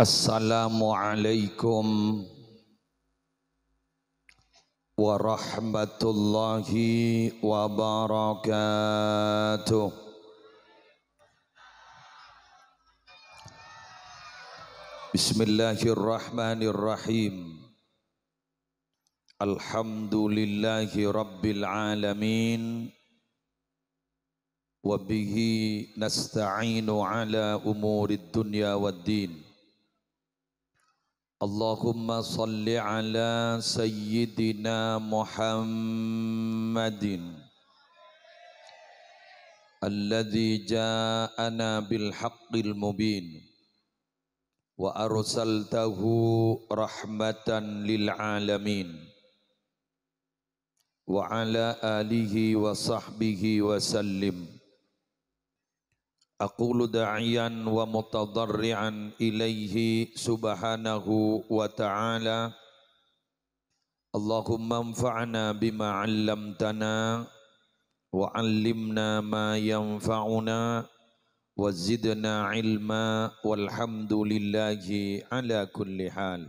Assalamualaikum warahmatullahi wabarakatuh. Bismillahirrahmanirrahim. Alhamdulillahi rabbil alamin. Wa bihi nasta'inu ala umurid dunya waddin. Allahumma salli ala sayyidina Muhammadin alladhi ja'ana bil haqqil mubin wa arsaltahu rahmatan lil alamin wa ala alihi wa sahbihi wa sallim. Aqulu da'iyan wa mutadarri'an ilaihi subhanahu wa ta'ala. Allahumma anfa'na bima 'allamtana wa 'allimna ma yanfa'una wa zidna 'ilma walhamdulillahi ala kulli hal.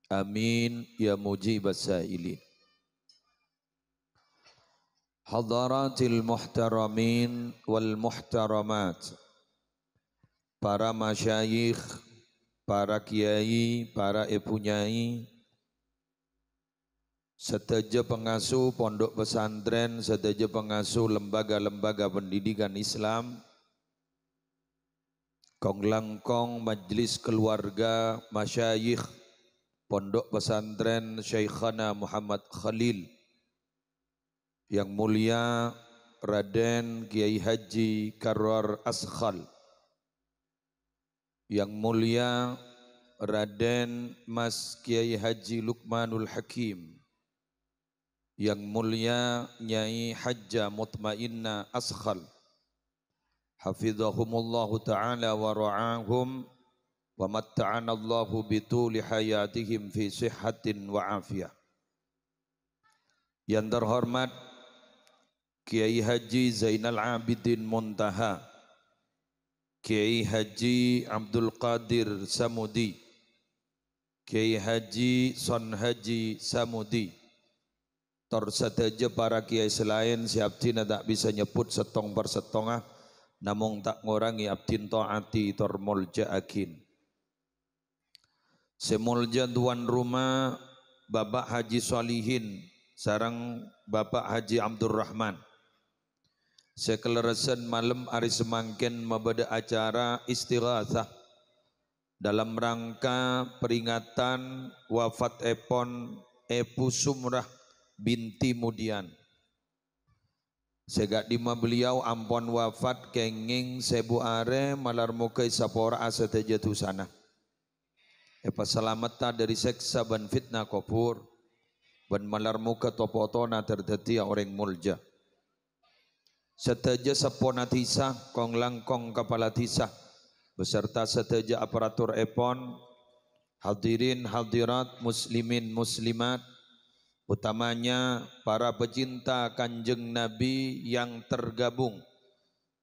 Amin ya mujibas sa'ilin. Hadaratil muhtaramin wal muhtaramat, para masyayikh, para kiai, para ibu nyai, sedaja pengasuh pondok pesantren, sedaja pengasuh lembaga-lembaga pendidikan Islam, konglangkong majlis keluarga masyayikh pondok pesantren Syekhana Muhammad Khalil, yang mulia Raden Kiai Haji Karrar Askhal, yang mulia Raden Mas Kiai Haji Luqmanul Hakim, yang mulia Nyai Hajjah Mutmainnah Askhal, hafizahumullahu ta'ala wa ra'ahum wa matta'anallahu bituli hayatihim fi sihhatin wa afiyah. Yang terhormat Kiai Haji Zainal Abidin Muntaha, Kiai Haji Abdul Qadir Samudi, Kiai Haji Son Haji Samudi, tor sadaja para kiai selain si abdina tak bisa nyebut setong per setongah, namung tak ngurangi abdin taati tor mulja akin. Semulja tuan rumah Bapak Haji Solihin sarang Bapak Haji Abdurrahman, sekeleresan malam hari semangkin mabada acara istighatsah dalam rangka peringatan wafat epon Epu Sumrah binti Mudian. Segak dima beliau ampon wafat kenging sebu are malar mukai sapora asateja tusana. Epa salamata dari seksa ban fitnah kopur ban malar muka topotona terdeti orang mulja. Seteja sapona tisah, kong langkong kepala tisah, beserta seteja aparatur epon, hadirin hadirat muslimin muslimat, utamanya para pecinta kanjeng Nabi yang tergabung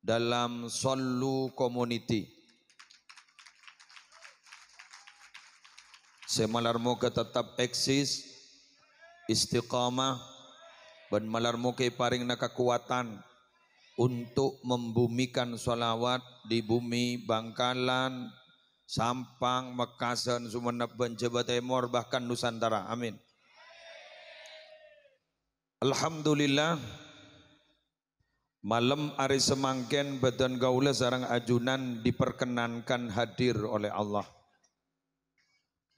dalam Sallu Community. Semalar muka tetap eksis, istiqamah, dan malar muka paring kekuatan untuk membumikan sholawat di bumi Bangkalan, Sampang, Mekasan, Sumeneb, Jawa Timur, bahkan Nusantara. Amin. Alhamdulillah, malam hari semangken badan gaula sarang ajunan diperkenankan hadir oleh Allah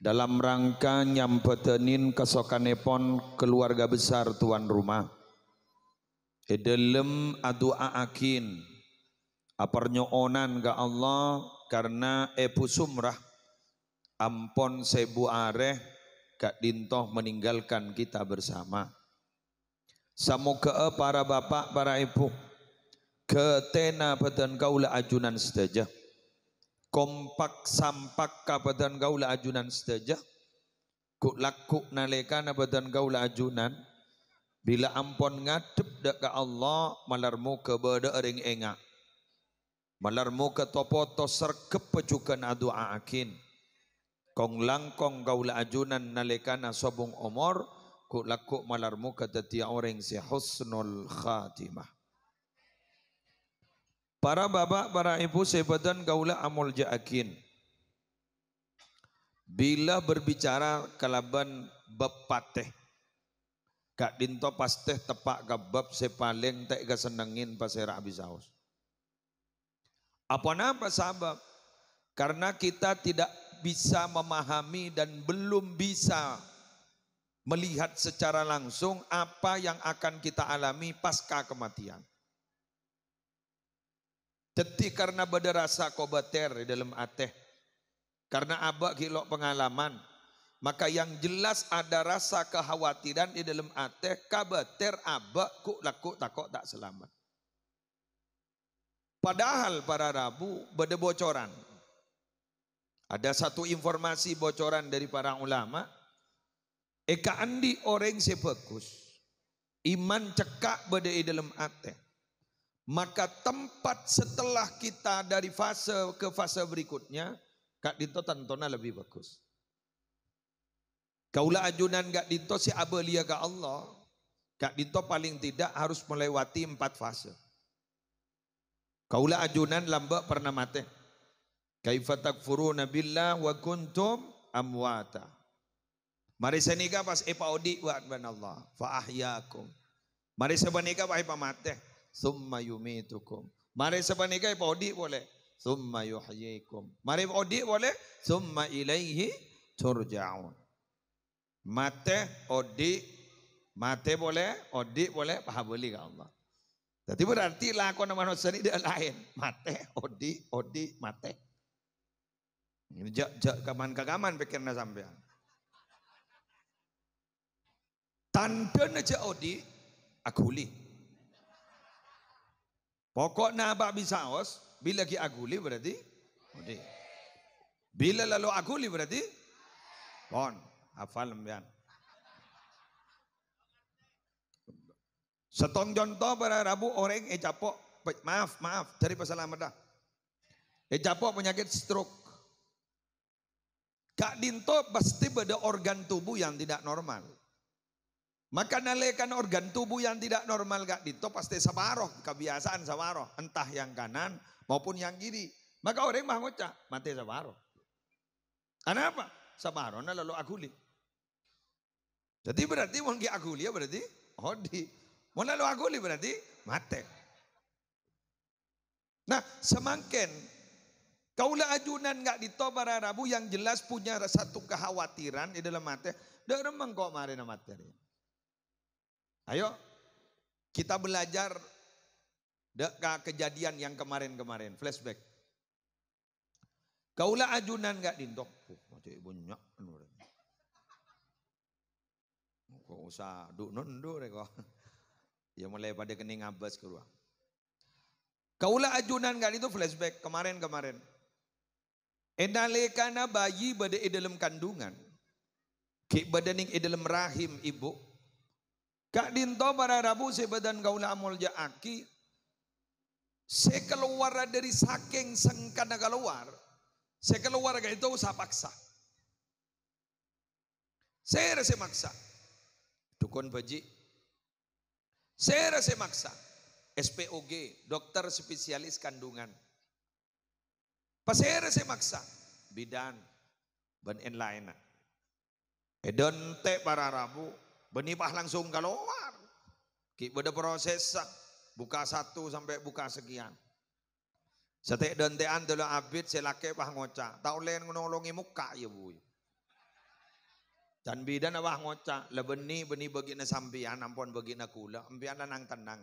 dalam rangka nyampetenin kesokanepon keluarga besar tuan rumah. Dalam adua akin apernyoonan ga Allah karena Epu Sumrah ampon sebu areh gak dintoh meninggalkan kita bersama. Samoga para bapak, para ibu ketena badan gaula ajunan sedaja, kompak sampak ka badan gaula ajunan sedaja, ku laku nalekana badan gaula ajunan. Bila ampon ngadep dak ka Allah malarmu ke bada ering enga, malarmu ke topoto serkep pejukan adua akin, Kong langkong gaula ajunan nalikana sobong omor ku laku malarmu kadati orang si husnul khatimah. Para bapak, para ibu sebadan gaula amul jaakin. Bila berbicara kalaban bab pateh, kak dinto pasteh tepak gabab sepaling tak ga senengin pasera abisaus. Apa sabab? Karena kita tidak bisa memahami dan belum bisa melihat secara langsung apa yang akan kita alami pasca kematian. Jadi karena berderasa kobater di dalam ateh, karena abak kilok pengalaman, maka yang jelas ada rasa kekhawatiran di dalam ateh, kabater abak ku laku takok tak selamat. Padahal para rabu beda bocoran. Ada satu informasi bocoran dari para ulama, eka andi orang sebagus, iman cekak beda di dalam ateh. Maka tempat setelah kita dari fase ke fase berikutnya, kak dinto tantona lebih bagus. Kaula ajunan kak dinto si abelia ke Allah, kak dinto paling tidak harus melewati 4 fase. Kaula ajunan lamba pernah mati. Kaifa takfuruna billah wa kuntum amwata. Mari senika pas epaudi wa Allah fa ahyakum. Mari sebanika pa ipamate summa yumitukum. Mari sebanika epaudi boleh summa yuhyikum. Mari odi boleh summa ilaihi turja'un. Mate boleh, odi boleh, pahabuli ke Allah. Jadi berarti lakon manusia ini dia lain. Mate, odi, mate. Jak kaman pikirnya sampean. Tanda aja odi, aguli. Pokoknya abak bisa os, bila ki aguli berarti odi. Bila lalu aguli berarti pon, hafal sampean. Setong contoh para rabu orang capok, maaf dari pasalamat dah. Capok penyakit stroke. Kak dinto pasti ada organ tubuh yang tidak normal. Maka nalekan organ tubuh yang tidak normal kak dinto pasti sabaroh, kebiasaan sabaroh, entah yang kanan maupun yang kiri. Maka orang mah ngocak, mati sabaroh. Kenapa? Sabaroh na lalu aguli. Jadi berarti wong ki aguli ya berarti odi. Mau lalu aguli berarti mati. Nah semakin kaulah ajunan nggak ditobara rabu yang jelas punya satu kekhawatiran di dalam mati. Dak remeng kok mari na materi. Ayo kita belajar dek kejadian yang kemarin-kemarin flashback. Kaulah ajunan nggak dintok. Macam banyak. Kok usah duk nundu reko. Ya mulai pada kening abas keluar. Kaulah ajunan kan itu flashback kemarin-kemarin. Endalekana bayi pada dalam kandungan. Ki badaning dalam rahim ibu. Kak dinto para rabu sebadan kaulah amul jaaki. Saya keluar dari saking sengkana keluar. Saya keluar itu usah paksa. Saya rasa maksa. Dukun baji. Saya rasa maksa. SPOG, dokter spesialis kandungan. Pas saya rasa maksa. Bidan, ben en lain. Edon te para rabu, benipah langsung keluar. Ki beda proses buka 1 sampai buka sekian. Sate dontean dulu abid selake pah ngoca. Tau len nolongi muka ya bu. Dan bidan awah ngoca, lebeni beni begina sampian, ampun begina kula, ampian nang tenang.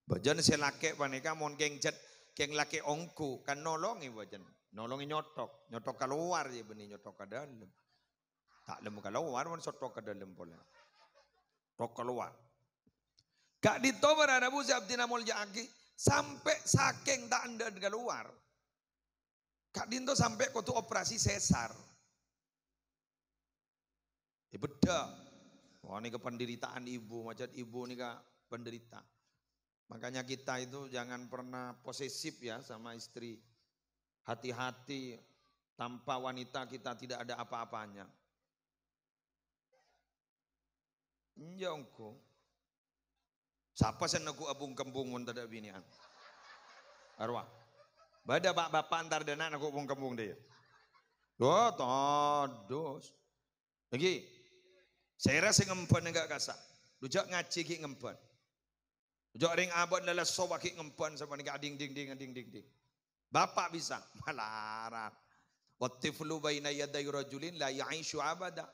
Bajan selake panika mon keng cet, keng lake ongku, kan nolongi bajan, nolongi nyotok keluar ya beni nyotok ke dalam. Tak lemu keluar, mon sotok ke dalam pula. Tok keluar. Kak dito berada bu siaptina mol jaki, sampai saking tak anda keluar. Kak dinto sampai kutu operasi sesar. Beda. Wah ini penderitaan ibu, macam ibu ini penderita. Makanya kita itu jangan pernah posesif ya sama istri. Hati-hati. Tanpa wanita kita tidak ada apa-apanya. Njongko. Siapa senaku abung kembung mun tada binian? Arwah. Bada bapak antar dana aku abung kembung dia. Oh, todos. Lagi. Saya rasa ngempan enggak kasar. Dujak ngaji ki ngempan. Dujak ring abad lala sowa ki ngempan sama enggak ding. Bapak bisa malarat. Wattiflu baina yaday rajulin la ya'ishu abada.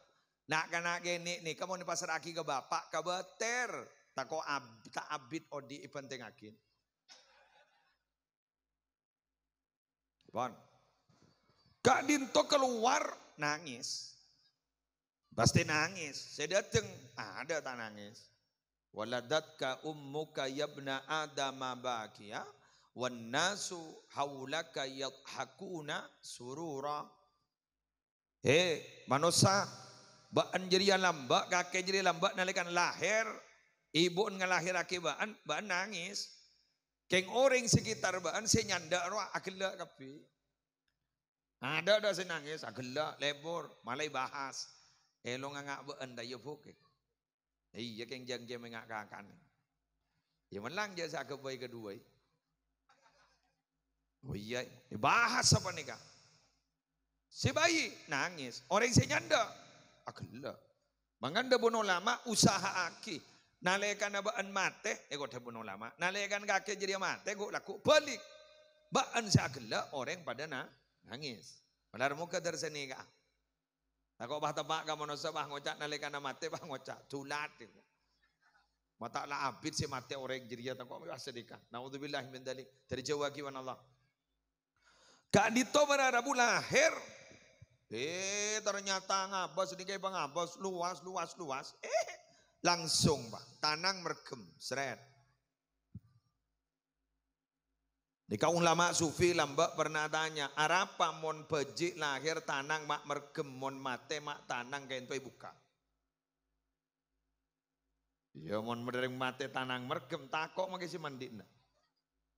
Nak kana gini nih kamu ni pasar aki ke bapak ke beter. Tako tak abid odi penting akin. Bon. Kak Dinto keluar nangis. Pasti nangis. Saya datang ada tak nangis. Waladatka ummuka yabna adama bakia. Wan nasu haulaka yadhakuna surura. Manusia baan jadi lambak kakek jadi lambak nalikan lahir ibu ngelahir aki baan nangis. Keng orang sekitar baan saya nyanda roh agelak kapi. Ada saya nangis agelak lebur malai bahas. Lo ngak baan dayo bukit. Iya keng jang mengak kakan. Ya menang je saya kebai kedua. Oh iya, bahas apa nih kak? Si bayi nangis, orang si nyanda, agelak. Manganda bunuh lama usaha aki, nalekan abaan mate, kau bunuh lama, nalekan kaki jadi mate, kau laku balik. Baan si agelak, orang pada nangis. Benar muka dari sini kak. Tak kau bah tebak kamu nusa bah ngocak nalekan mate bah ngocak, tulat. Mata lah abid si mate orang jadi tak kau biasa dikah. Naudzubillah min dzalik. Terjauh kiwan Allah. Kak Dito berharap lahir. Ternyata ngabas sedikit pengabas luas. Langsung pak tanang mergem seret. Di kaum ulama sufi lambak pernah tanya, arapa mon pejik lahir tanang mak mergem mon mate mak tanang kain tuai buka. Ya mon merdering mate tanang mergem takok makai si mandina.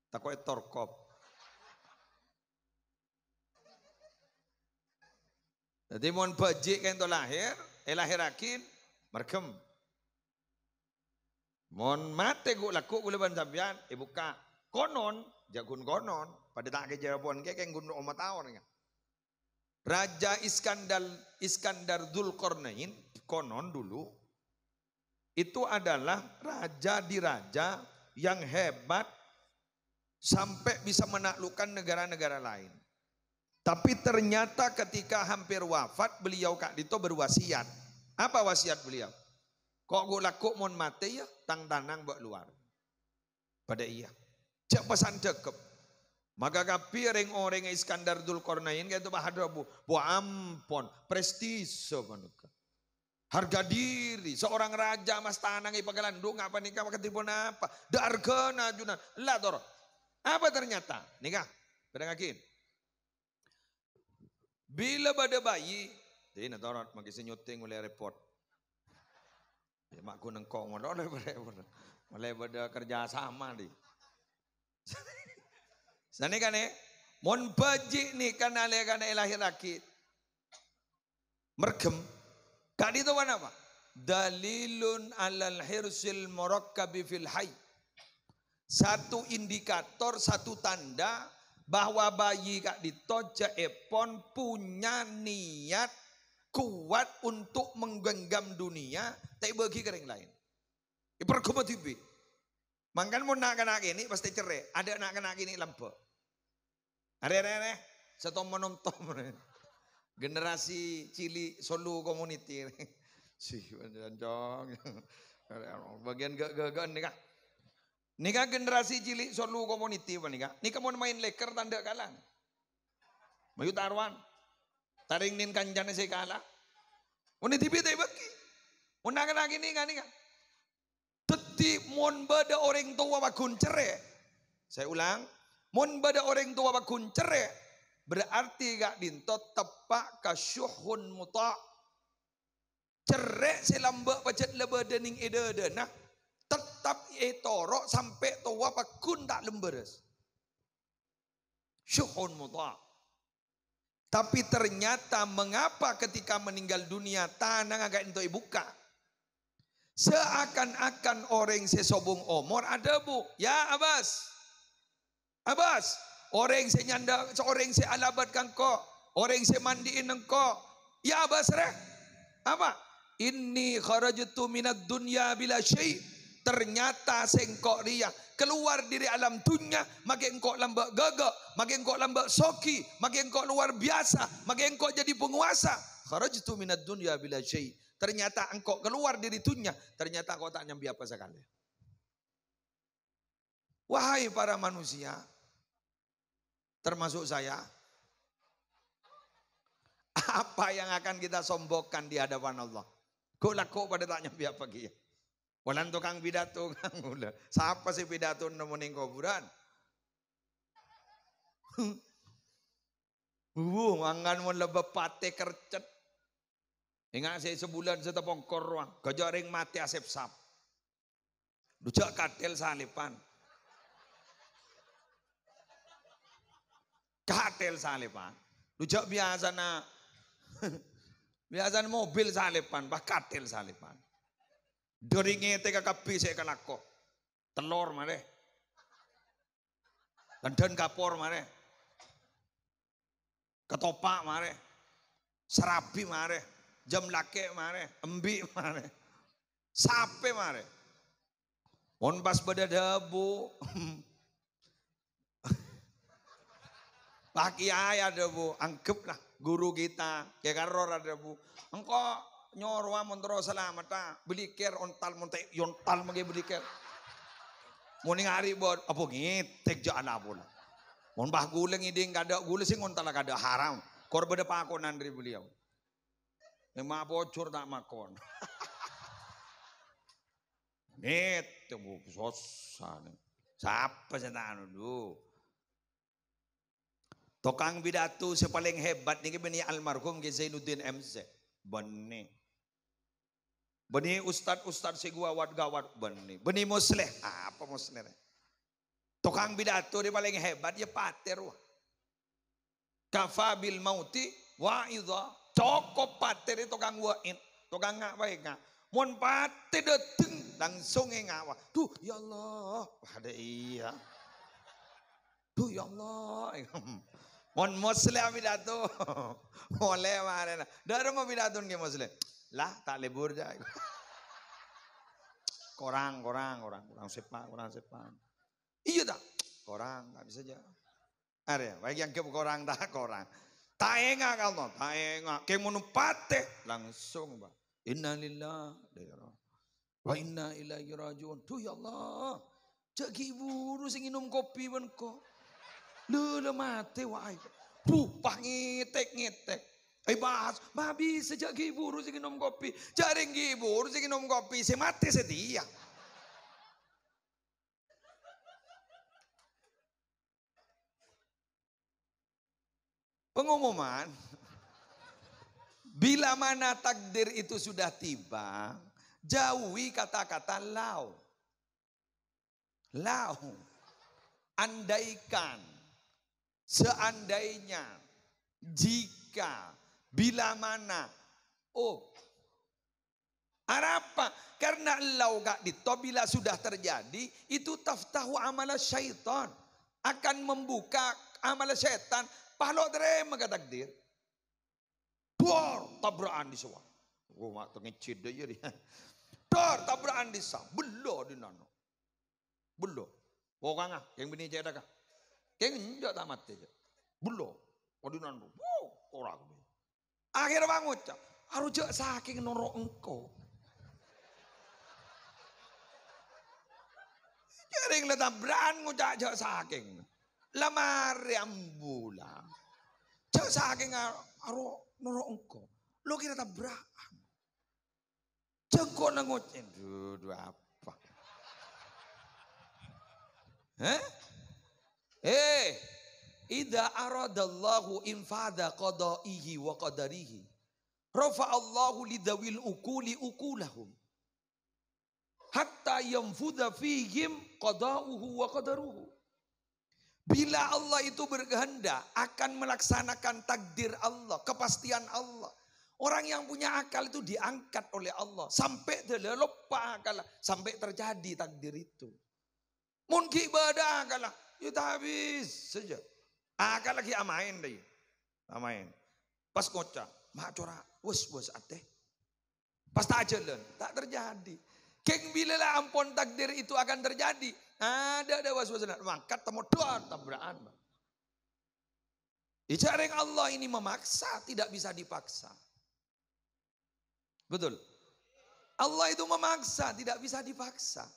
Takok torkop. Jadi mon pejik kan tu lahir akin mergem. Mon mate gua laku gula ban sampean buka. Konon jagun konon pada tak kejawabon ke kan gunung omat awon kan. Raja Iskandar Dzulqarnain konon dulu itu adalah raja di raja yang hebat sampai bisa menaklukkan negara-negara lain. Tapi ternyata ketika hampir wafat beliau Kak Dito berwasiat. Apa wasiat beliau? Kok gue laku mon mate ya tang tanang buat luar. Pada iya. Cak pesan cekep. Maka kapi orang Iskandar Dzulqarnain itu bahadra bu ampon prestise manuka. Harga diri seorang raja mas tanang ipagalandung apa nikah maka tipu apa? Dargana junan lah dor. Apa ternyata? Nikah. Pedangakin. Bila pada bayi, ini natorot magi senyuting oleh report. Ya mak ku nengkong mulai pada kerja sama di. Sana kan mon baji nih kan lahir rakit. Mergem. Kadi itu apa? Dalilun alal hirsil murakkabi fil hayy. Satu indikator, satu tanda bahwa bayi Kak Dito Epon punya niat kuat untuk menggenggam dunia, tak bagi kering lain. Iperkompetitif. Mangkan mau nak ini pasti cerai. Ada nak ini lampu. Are satu menonton generasi cili Solo community. Sih janjang. Bagian gak nih kak. Nikah generasi cilik Solo community apa nikah? Nikah mau main leker tanda kalah. Mayu tarwan. Taring nin kanjane saya kalah. Mau tibi tay bagi. Mau nak ini kan nikah. Teti mon bada orang tua bakun cerai. Saya ulang. Mon bada orang tua bakun cerai. Berarti Kak Dinto tepak kasyuhun muta. Cerai selambak pacet lebedening ededena. Tetap torok sampai tua pakun tak lemberes. Syuhun muta. Tapi ternyata mengapa ketika meninggal dunia tanah agak itu buka. Seakan-akan orang sesobung omor ada bu. Ya Abbas. Abbas. Orang se nyanda, orang se alabat kangko. Orang se mandiin engko. Ya Abbas reh. Apa? Inni kharajtu minad dunya bila syai'. Ternyata sengkok dia keluar dari alam dunia, makin engkau lambak gagak, makin engkau lambak soki, makin engkau luar biasa, makin engkau jadi penguasa. Kharajtu minad dunya bila syai'. Ternyata engkau keluar dari dunia, ternyata kau tak nyambi apa sekali. Wahai para manusia, termasuk saya, apa yang akan kita sombongkan di hadapan Allah? Kau laku pada tak nyambi apa kia? Walan tukang pidato kang ulah. Siapa sih pidato nemenin kuburan? Angan mo lebih pate kercet. Ingat saya sebulan setepong korwang. Kejaring mati asep sap. Dujak katel salipan. Katel salipan. Dujak biasa na. Biasa mobil salipan. Bah katel salipan. Doringnya teka kapi saya kalako. Telur mare. Dan kapor mare. Ketopak mare. Serabi mare. Jam lake mare. Embi mare. Sape mare. Mon pas pada debu. Pak Kiai ada bu. Anggaplah guru kita. Kayak karor ada bu. Engkau nyorwa montro selamata belikir ontal monte yontal mage belikir moni hari bod apa ngitek ja ana bola mon bah guleng iding kada gule sing ontal kada haram kor beda pakonan dari beliau emang bocor tak makon net bu sosan siapa setan dulu tukang pidato sepaling hebat niki beni almarhum Zainuddin MC benih Beni ustad si gawat beni. Beni musleh. Apa musleh? Tukang pidato dia paling hebat dia pater wah. Kafabil mauti wa'idha. Cokop pater itu tukang wa'id. Tukang ngak baik ngak. Mon pater deteng langsung ngak wah. Duh ya Allah. Ada iya. Duh ya Allah. Mon musleh pidato. Boleh mana. Dari mau pidato ke musleh. Lah tak lebur dah. Korang sepak. Iya tak? Korang tak bisa aja. Ada baik yang ke korang tak korang. Tak enggak kalau tak enggak. Kayak menupate langsung bah. Innalillahi wa inna ilaihi rajiun. Tuh ya Allah. Cak giburu sing minum kopi ben ko. Lele mate wai. Pupah ngitek. Bahas, babi sejak giburu sing minum kopi. Jaring giburu sing minum kopi. Si mati sedia. Pengumuman. Bila mana takdir itu sudah tiba. Jauhi kata-kata lau. Lau. Andaikan. Seandainya. Jika. Bila mana? Oh. Apa? Karena lau gak dito bila sudah terjadi. Itu taftahu amala syaitan. Akan membuka amala syaitan. Pahlo terima kata takdir. Dor tabrakan di sawah. Oh mak tengecid aja dia. Dor tabrakan di sawah. Belo di nano. Belo. Orang ah yang benih jeda kah? Yang enggak tamat aja. Belo. Oh di nano. Orang. Akhir bangun cak. Harus jak saking norok engkau. Jaring letabran ngucak jak saking. Lamari ambulan. Jak saking harus norok engkau. Lo kira tabrakan. Jengkau nengucin. Duh apa. Idza aradallahu infada qada'ihi wa qadarihi rafa'allahu lidawil ukuli ukulahum hatta yanfudha fihim qada'uhu wa qadaruhu. Bila Allah itu berkehendak akan melaksanakan takdir Allah, kepastian Allah. Orang yang punya akal itu diangkat oleh Allah. Sampai lupa akal, sampai terjadi takdir itu. Mungkin ibadah akal, ya habis saja. Akal lagi amain deh. Amain. Pas kocak, mak corak, wes ate. Pas tak jalan, tak terjadi. Keng bila lah ampun takdir itu akan terjadi. Ada was-wasan. Mangkat temu doa tabrakan. Ijareng Allah ini memaksa, tidak bisa dipaksa. Betul. Allah itu memaksa, tidak bisa dipaksa.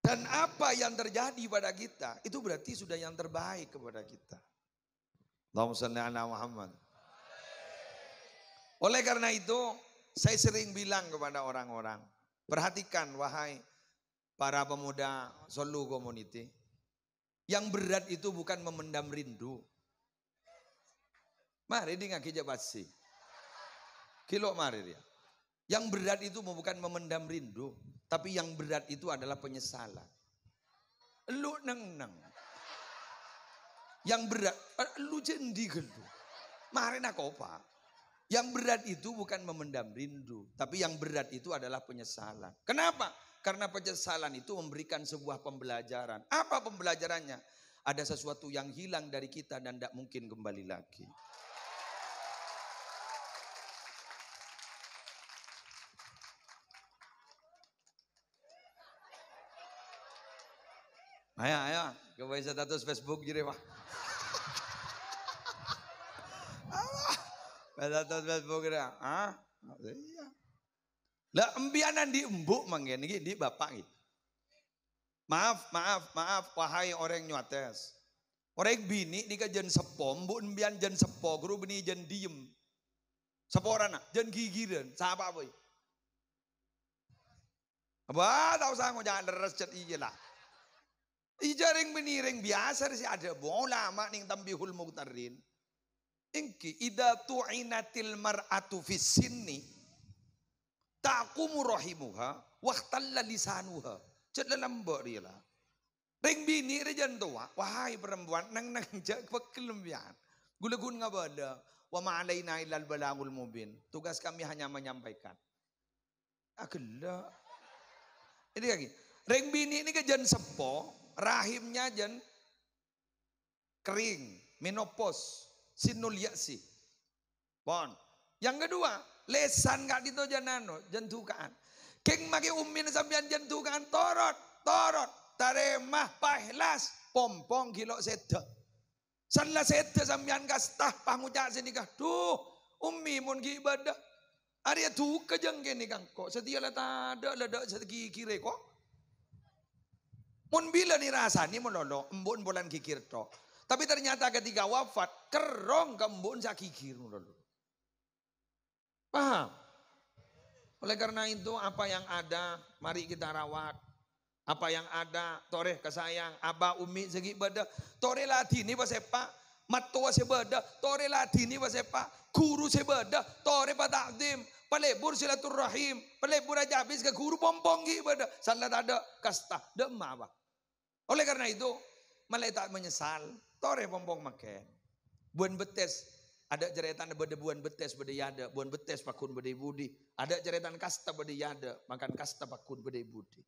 Dan apa yang terjadi pada kita, itu berarti sudah yang terbaik kepada kita. Allahumma shalli ala Muhammad. Oleh karena itu, saya sering bilang kepada orang-orang, perhatikan wahai para pemuda Solu Community. Yang berat itu bukan memendam rindu. Mari di ngaki jabasi. Kilo mari dia. Yang berat itu bukan memendam rindu. Tapi yang berat itu adalah penyesalan. Lu neng. Yang berat, lu jendi gelu. Mari nak apa? Yang berat itu bukan memendam rindu. Tapi yang berat itu adalah penyesalan. Kenapa? Karena penyesalan itu memberikan sebuah pembelajaran. Apa pembelajarannya? Ada sesuatu yang hilang dari kita dan tidak mungkin kembali lagi. Ayo. Coba status Facebook jadi pak. Status Facebook dia. Iya. Lah embianan di embuk manggen iki di bapak iki. Maaf wahai orang nyuates. Orang bini ni jen sepo, mbok embian jen sepo, guru bini jen diem. Seporana jen gigiran, sapa boy. Apa tahu saya jangan deres cet iya lah. Ijaring bini ring biasa sih ada bola mak ning tambihul muqtarin. Ingki idza tu'inatil mar'atu fis sinni taqumu rahimuha waqtalla lisanuha. Cet lembok dia lah. Ring bini rejan tua, wahai perempuan nang jak pekelembian. Gulegun ngabada wa ma alaina illal balagul mubin. Tugas kami hanya menyampaikan. Agela. Ini lagi. Ring bini ini ke jen sepo, rahimnya jen kering, menopause, sinul yasi. Bon. Yang kedua, lesan gak dito janano, jentukaan. Keng maki umin sampean jentukaan torot. Taremah pahlas, pompong kilo seda. Sanla seda sampean kastah pangucak sini kah. Duh, umi mun ki ibadah. Arya tuh kejeng kini kang kok. Setia lah tada ledak segi kiri kok. Mun bila ni rasa ni melolo, embun bulan kikir to. Tapi ternyata ketika wafat, kerong ke embun sakikir melolo. Paham? Oleh karena itu apa yang ada, mari kita rawat. Apa yang ada, toreh kesayang, abah umi segi beda. Toreh latini pasepa, matua sebeda, toreh latini pasepa, guru sebeda, toreh patakdim, palebur silaturrahim, palebur aja habis ke guru pompong beda. Salat ada kasta, demah apa. Oleh karena itu, malaikat menyesal, toreh pompong makan. Buan betes, ada ceretan beda buan betes beda yada, buan betes pakun beda budi. Ada ceretan kasta beda yada, makan kasta pakun beda budi.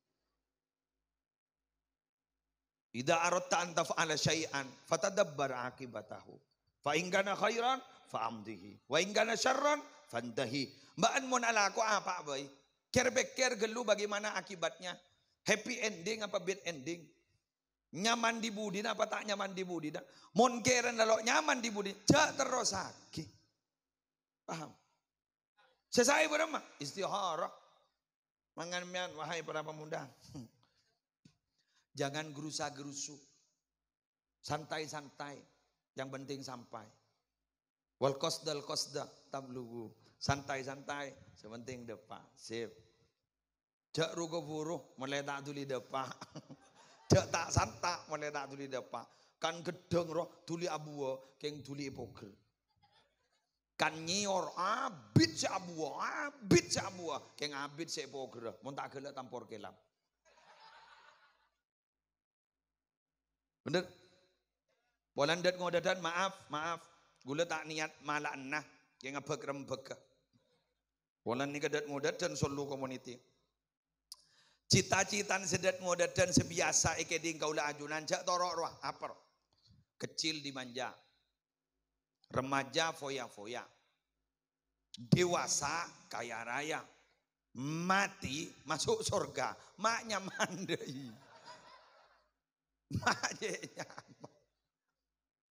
Idza aradta an taf'ala syai'an fatadabbar akibatahu. Fa in kana khairan fa'amdihi, wa in kana syarran fantahi. Mbaan mun ala aku apa boy? Ker gelu bagaimana akibatnya? Happy ending apa bad ending? Nyaman di budi apa tak nyaman di budi? Mun keren lalu nyaman di budi, jak terus sakit. Paham? Selesai berapa? Istihara. Mangan wahai para pemuda. Jangan gerusa-gerusu. Santai-santai. Yang penting sampai. Wal qasdal qasda tablugu. Santai-santai. Sepenting depan. Sip. Jak rugo buruh. Mulai tak tuli depan. Jak tak santak. Mulai tak tuli depan. Kan gedeng roh. Tuli abuwa. Keng tuli epogel. Kan nyior. Abid si abuwa. Abid si abuwa. Keng abid si epogel. Muntak gelak tampor kelap. Bener? Bolan dat ngodadan maaf. Gula tak niat malah nah yang ngabek rembek. Bolan ni kadat ngodadan solo community. Cita-citan sedat ngodadan sebiasa ikeding kaula ajunan jak torok roh apar. Kecil dimanja. Remaja foya-foya. Dewasa kaya raya. Mati masuk surga. Maknya mandai. Maknya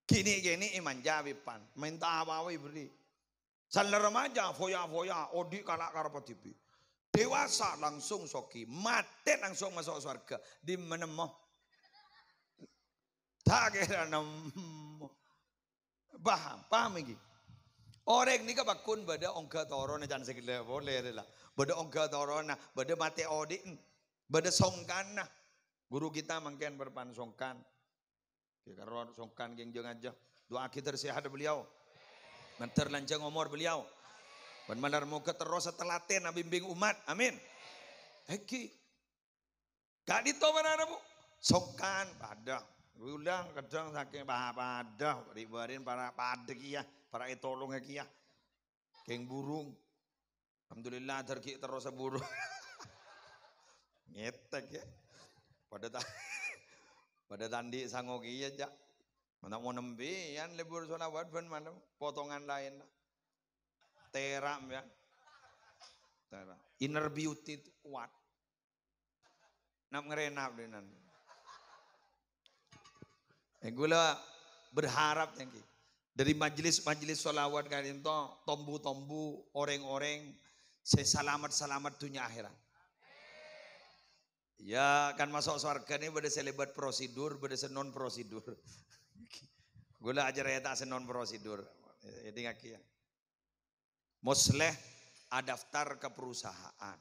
Gini iman jawipan. Minta apa-apa beri. Salah remaja foya-foya. Odi kalak karapatipi. Dewasa langsung soki. Mati langsung masuk surga. Di menemoh. Tak kira nemoh. Paham lagi. Orang ni kabakun bada ongka torona jangan segala boleh lah. Bada ongka torona, bada mate odi, bada songkan nah. Guru kita mungkin berpan songkan. Karon songkan geng jeng aja. Doa kita sehat beliau. Mantar lanjang umur beliau. Dan manar muka terus telaten bimbing umat. Amin. Eki. Gak dito mana bu? Songkan pada. Ulang kadang saking pada. Ribarin para pada kia. Para etolong kia. Keng burung. Alhamdulillah terki terus burung. Ngetek ya. Pada tandi sangoki aja. Mana mau nembian libur solawat pun mana potongan lain. Teram ya. Teram. Inner beauty itu kuat. Nak ngerenap dengan. Gula berharap yang dari majelis solawat kalian to tombu orang-orang selamat dunia akhirat. Ya kan masuk surga ini beda selebat prosedur, beda senon prosedur. Gula ajar ya tak senon prosedur. Jadi ngaki ya. Musleh adaftar ke perusahaan.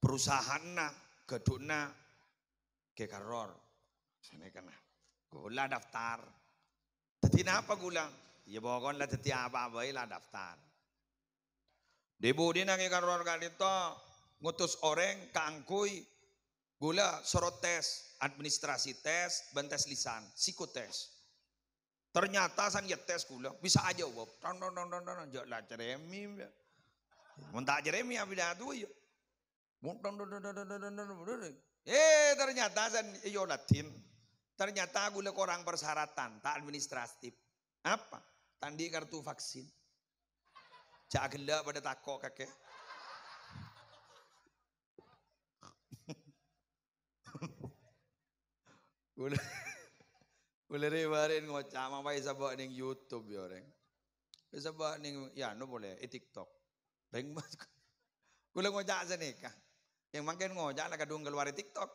Perusahaan na keduna ke karor. Sini kena. Gula daftar. Tadi apa gula? Ya pokoknya lah tadi apa-apa lah daftar. Debudi na ke karor kali to. Ngutus orang keangkui gula sorot tes, administrasi tes, bentes lisan, psikotes. Ternyata san ya tes gula bisa aja wab. Janganlah Jeremy. Muntak Jeremy abis itu ya. Ternyata san iyo Latin. Ternyata gula kurang persyaratan, tak administratif. Apa? Tandi kartu vaksin. Cak gila pada takok kakek. Boleh rebarin ngocak apa bisa buat ning YouTube ya orang. Bisa buat ning ya no boleh TikTok. Beng mas. Boleh ngocak senika. Yang makin ngocak lah kadung keluar TikTok.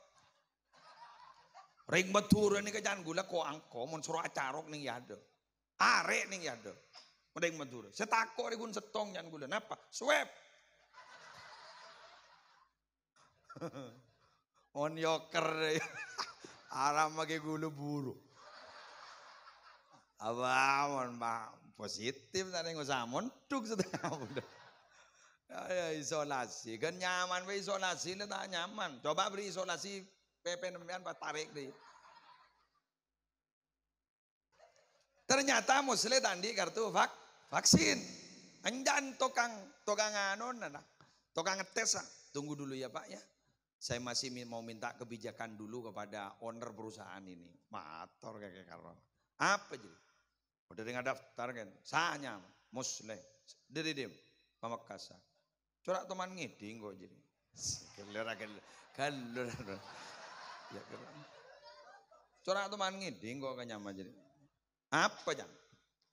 Ring batur ni kajan gula ko angko mun suruh acarok ning yado. Arek ning yado. Ring batur. Setako ri gun setong jan gula napa? Swab. On yoker. Aram pakai gulu buru. Abang, positif tadi nggak usah montuk setengah udah. Ya, isolasi, kan nyaman isolasi lah tak nyaman. Coba beri isolasi PP nembian pas tarik deh. Ternyata muslim tadi kartu vaksin. Anjan tukang anon nana, tukang ngetes ah. Tunggu dulu ya Pak ya. Saya masih mau minta kebijakan dulu kepada owner perusahaan ini. Mator kayak karena. Apa jadi? Udah dengan daftar kan. Sanya muslim. Dari Pamekasan. Corak teman ngiding kok jadi. Kalur. Ya keren. Corak teman ngiding kok kenyama jadi. Apa jang?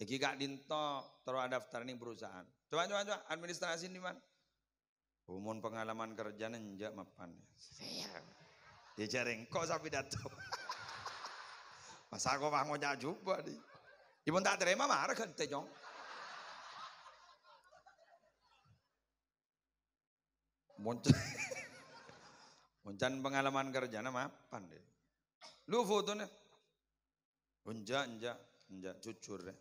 Iki gak dinto terus daftar nih perusahaan. Coba administrasi di mana? Umum pengalaman kerja nenjak mapan. Dia jaring kok sapi dato. Masa aku mau juga di. Ibu tak terima marah kan tejong. Moncan pengalaman kerja nama mapan deh. Lu fotonya. Enjak jujur deh.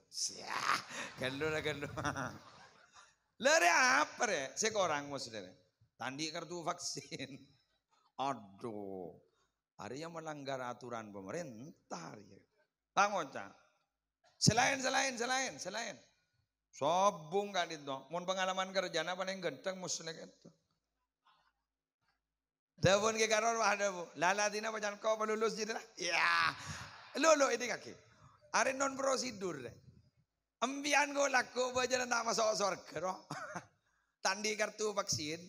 Kalau. Lari apa deh? Seorang muslim. Tandi kartu vaksin. Aduh. Hari yang melanggar aturan pemerintah. Pangoca. Selain. Sobung kan itu. Mun pengalaman kerjana paling genteng muslek itu. Dapun ke karor ada bu. Lala tina pacan kau lulus jadi lah. Ya. Lolo ini kaki. Are non prosedur deh. Ambian go laku bajalan tak masuk surga. Tandi kartu vaksin.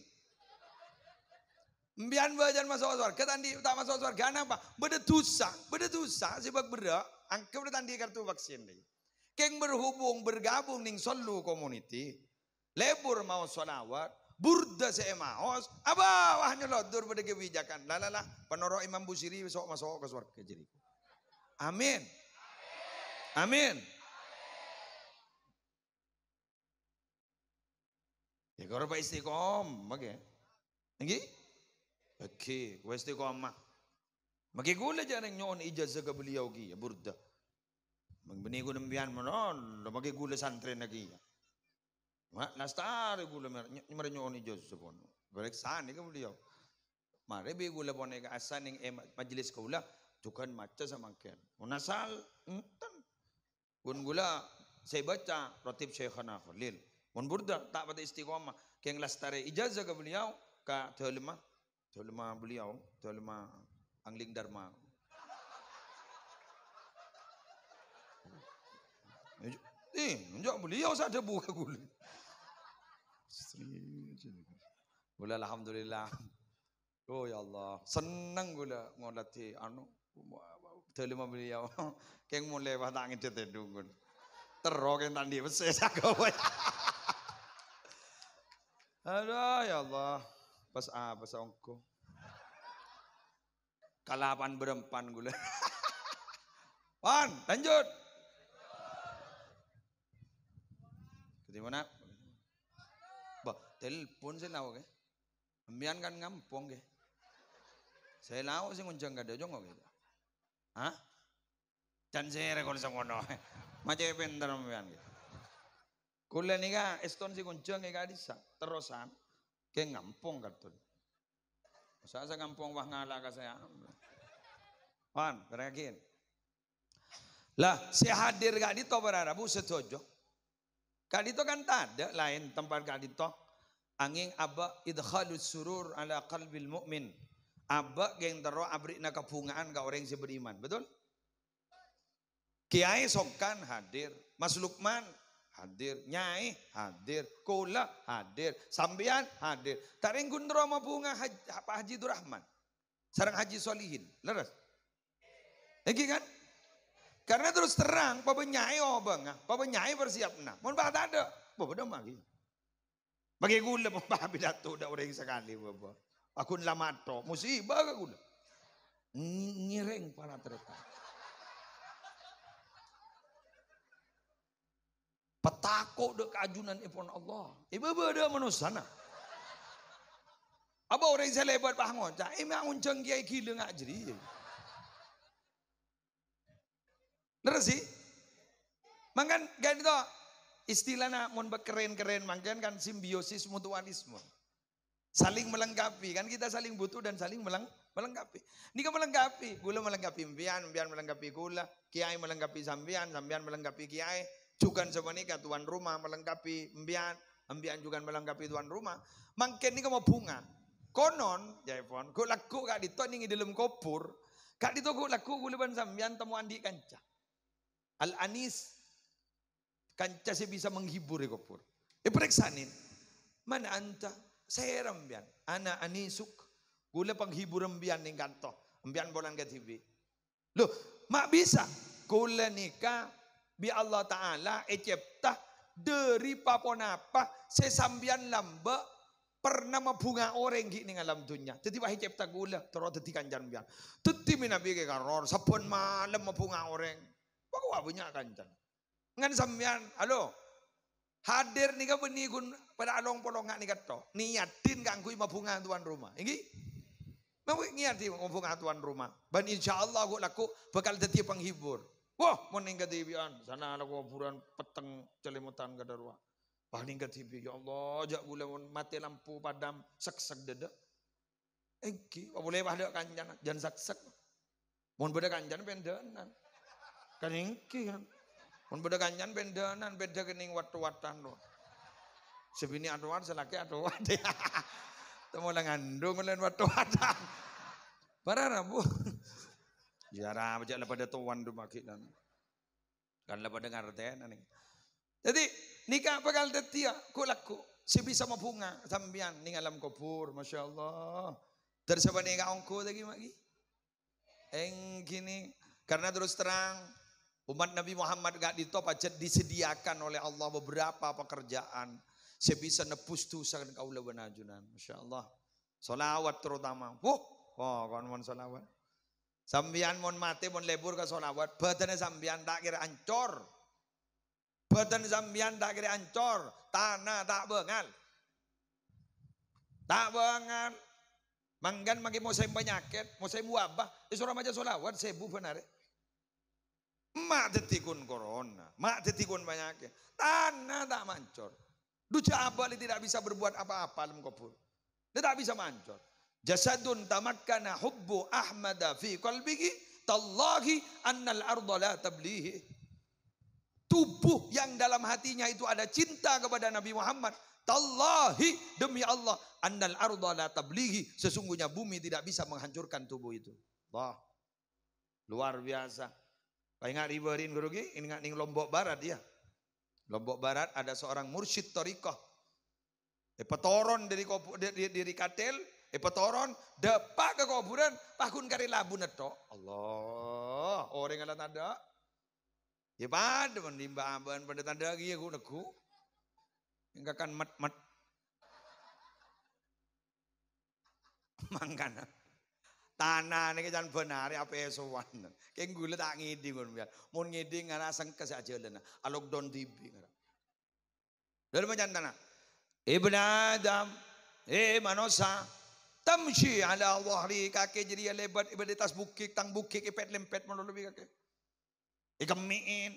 Ambian bajalan masuk surga. Tandi tak masuk surga. Kenapa? Beda dosa sebab berak. Angka udah tandi kartu vaksin deh. Keng bergabung ning solu community. Lebur mau solawat. Burda saya maos. Abah wahnya lodur pada kebijakan. Lalalah. Penoro Imam Busiri masuk ke surga jadi. Amin. Amin. Ya kalau Pak istiqom, oke. Nggih? Oke, wa istiqomah. Magi gula jangan nyon ijazah ke beliau gi ya burda. Magbeni ko nembian monon, magi gula santren lagi ya. Mak nastar gula mer nyon ijazah pon. Barek san ke beliau. Mare be gula pon ka asan ning majelis kaula tukan maca samangken. Munasal entan. Kun gula saya baca Ratib Syekhana Khalil. Mun burda tak pada istiqomah keng lastare ijazah ke beliau ka telema beliau telema angling dharma. Enjak beliau sada buka gula. Gula alhamdulillah. Oh ya Allah, senang gula ngolati anu telema beliau. Keng mulai batang itu tedungun. Terok yang tadi besar sakau. Aduh ya Allah. Pas ongko. Kalapan berempan gula. Wan, lanjut. Di mana? Bah, telepon saya lawa ke. Ambian kan ngampong ke. Saya lawa sih nguncang kada jong gitu. Hah? Dan saya rekon sangono. Macam pintar ambian gitu. Kuliah ni ka eston si kuncang ke kadisa terusan ke ngampong katun. Saya ngampong wah ngala ka saya. Wan, berakin. Lah, saya hadir kak dito berarabu setuju. Kak dito kan tak ada lain tempat kak dito. Angin abba idkhalus surur ala qalbil mu'min. Abba geng tero abri na kapungaan ka orang yang beriman. Betul? Kiai Songkan hadir. Mas Lukman hadir. Nyai hadir. Kula hadir. Sambian hadir. Taring gundro mabunga Haji Durrahman. Sarang Haji Solihin. Leres? Lagi kan? Karena terus terang, pabenyai pabenyai bersiap nah. Mohon bah tak ada, bapak magi. Bagi gula bah pidato dah orang sekali bapak. Aku lamato, musibah ke gula. Ngireng para tereta. Petako dek keajunan ipon Allah. Ibu ada manusana. Apa orang saya lebat bah ngoca, emang unceng kiai gila ngak jadi. Leres sih? Mangkan kan itu istilahnya mun keren-keren mangkan kan simbiosis mutualisme. Saling melengkapi kan kita saling butuh dan saling melengkapi. Ini kan melengkapi, gula melengkapi mbian melengkapi gula, kiai melengkapi sambian melengkapi kiai, juga semenika tuan rumah melengkapi mbian juga melengkapi tuan rumah. Mangken ini mau bunga. Konon, jaipon, kok laku kak dito ning dalam kopur, kak dito kok laku gula ban sambian temu andi kanca. Al-Anis kanca saya bisa menghibur ya kopur. Periksanin. Mana anta? Saya rembian. Ana anisuk. Gula penghibur rembian ning kanto. Rembian bolan ke TV. Loh, mak bisa. Gula nikah bi Allah Ta'ala ecipta dari paponapa sesambian lamba pernah mabunga orang gini alam dunia. Jadi wahai cipta gula terus dadi kancan bian. Teti minabi ke karor sapon malam mabunga orang. Bawa punya kancan. Ngan sampean, halo. Hadir nih ka benigun pada along polongan nih kato. Niatin kangkui mabunga tuan rumah. Ini mau niatin mabunga tuan rumah. Dan insyaallah aku laku bakal jadi penghibur. Wah, moning ka tibian. Sana laku buran peteng celimutan ka darwa. Paling ka tibi ya Allah, jak gula mati lampu padam sek-sek deda. Eki, boleh pada kancan jangan sek-sek. Mon beda kancan pendenan. Kan ingki kan. Mun beda kanyan bendanan beda kening watu-watan lo. Sebini atuan selaki atuan dia. Temu ngandung lain watu-watan. Parara bu. Jara baca lah pada tuan tu makinan. Kan lah pada ngarten nih. Jadi nikah bakal tetia ku laku. Si bisa mabunga sambian ning alam kubur, masya Allah. Tersebut nikah ongko lagi magi. Eng gini karena terus terang. Umat Nabi Muhammad gak ditop aja disediakan oleh Allah beberapa pekerjaan. Saya bisa nebus dosa dan kaulah benajunan. Masya Allah. Solawat terutama. Kon mon solawat. Sambian mon mati mon lebur ke solawat. Badannya sambian tak kira ancor. Badan sambian tak kira ancor. Tanah tak bengal. Tak bengal. Manggan magi mau saya penyakit. Mau saya wabah. Disuruh aja solawat. Sebu benar. Mak detikun corona, mak detikun penyakit, tanah tak mancur. Duca abali tidak bisa berbuat apa-apa dalam kubur. Tidak bisa mancur. Jasadun tamakkana hubbu ahmada fi qalbihi tallahi annal arda la tablihi. Tubuh yang dalam hatinya itu ada cinta kepada Nabi Muhammad. Tallahi demi Allah annal arda la tablihi. Sesungguhnya bumi tidak bisa menghancurkan tubuh itu. Wah, luar biasa. Ingat riberin guru gi, ingat ning Lombok Barat ya. Lombok Barat ada seorang mursyid thariqah. Petoron dari katel, petoron depak ke kuburan, pakun kari labu netok. Allah, orang ngalat ada. Ya pada menimba amban pada tanda lagi ya gunaku. Enggak kan mat. Mangkana. Tanah ini kan benar apa esowan. Kayak gula tak ngidi kon biar. Mun ngidi ngana sangkes aja lena. Alok don tibi ngara. Lalu macam tanah. Ibn Adam, manusia, tamshi ala wahri kaki jadi lebat ibaditas bukik tang bukik ipet lempet malu lebih kaki. Ikamiin,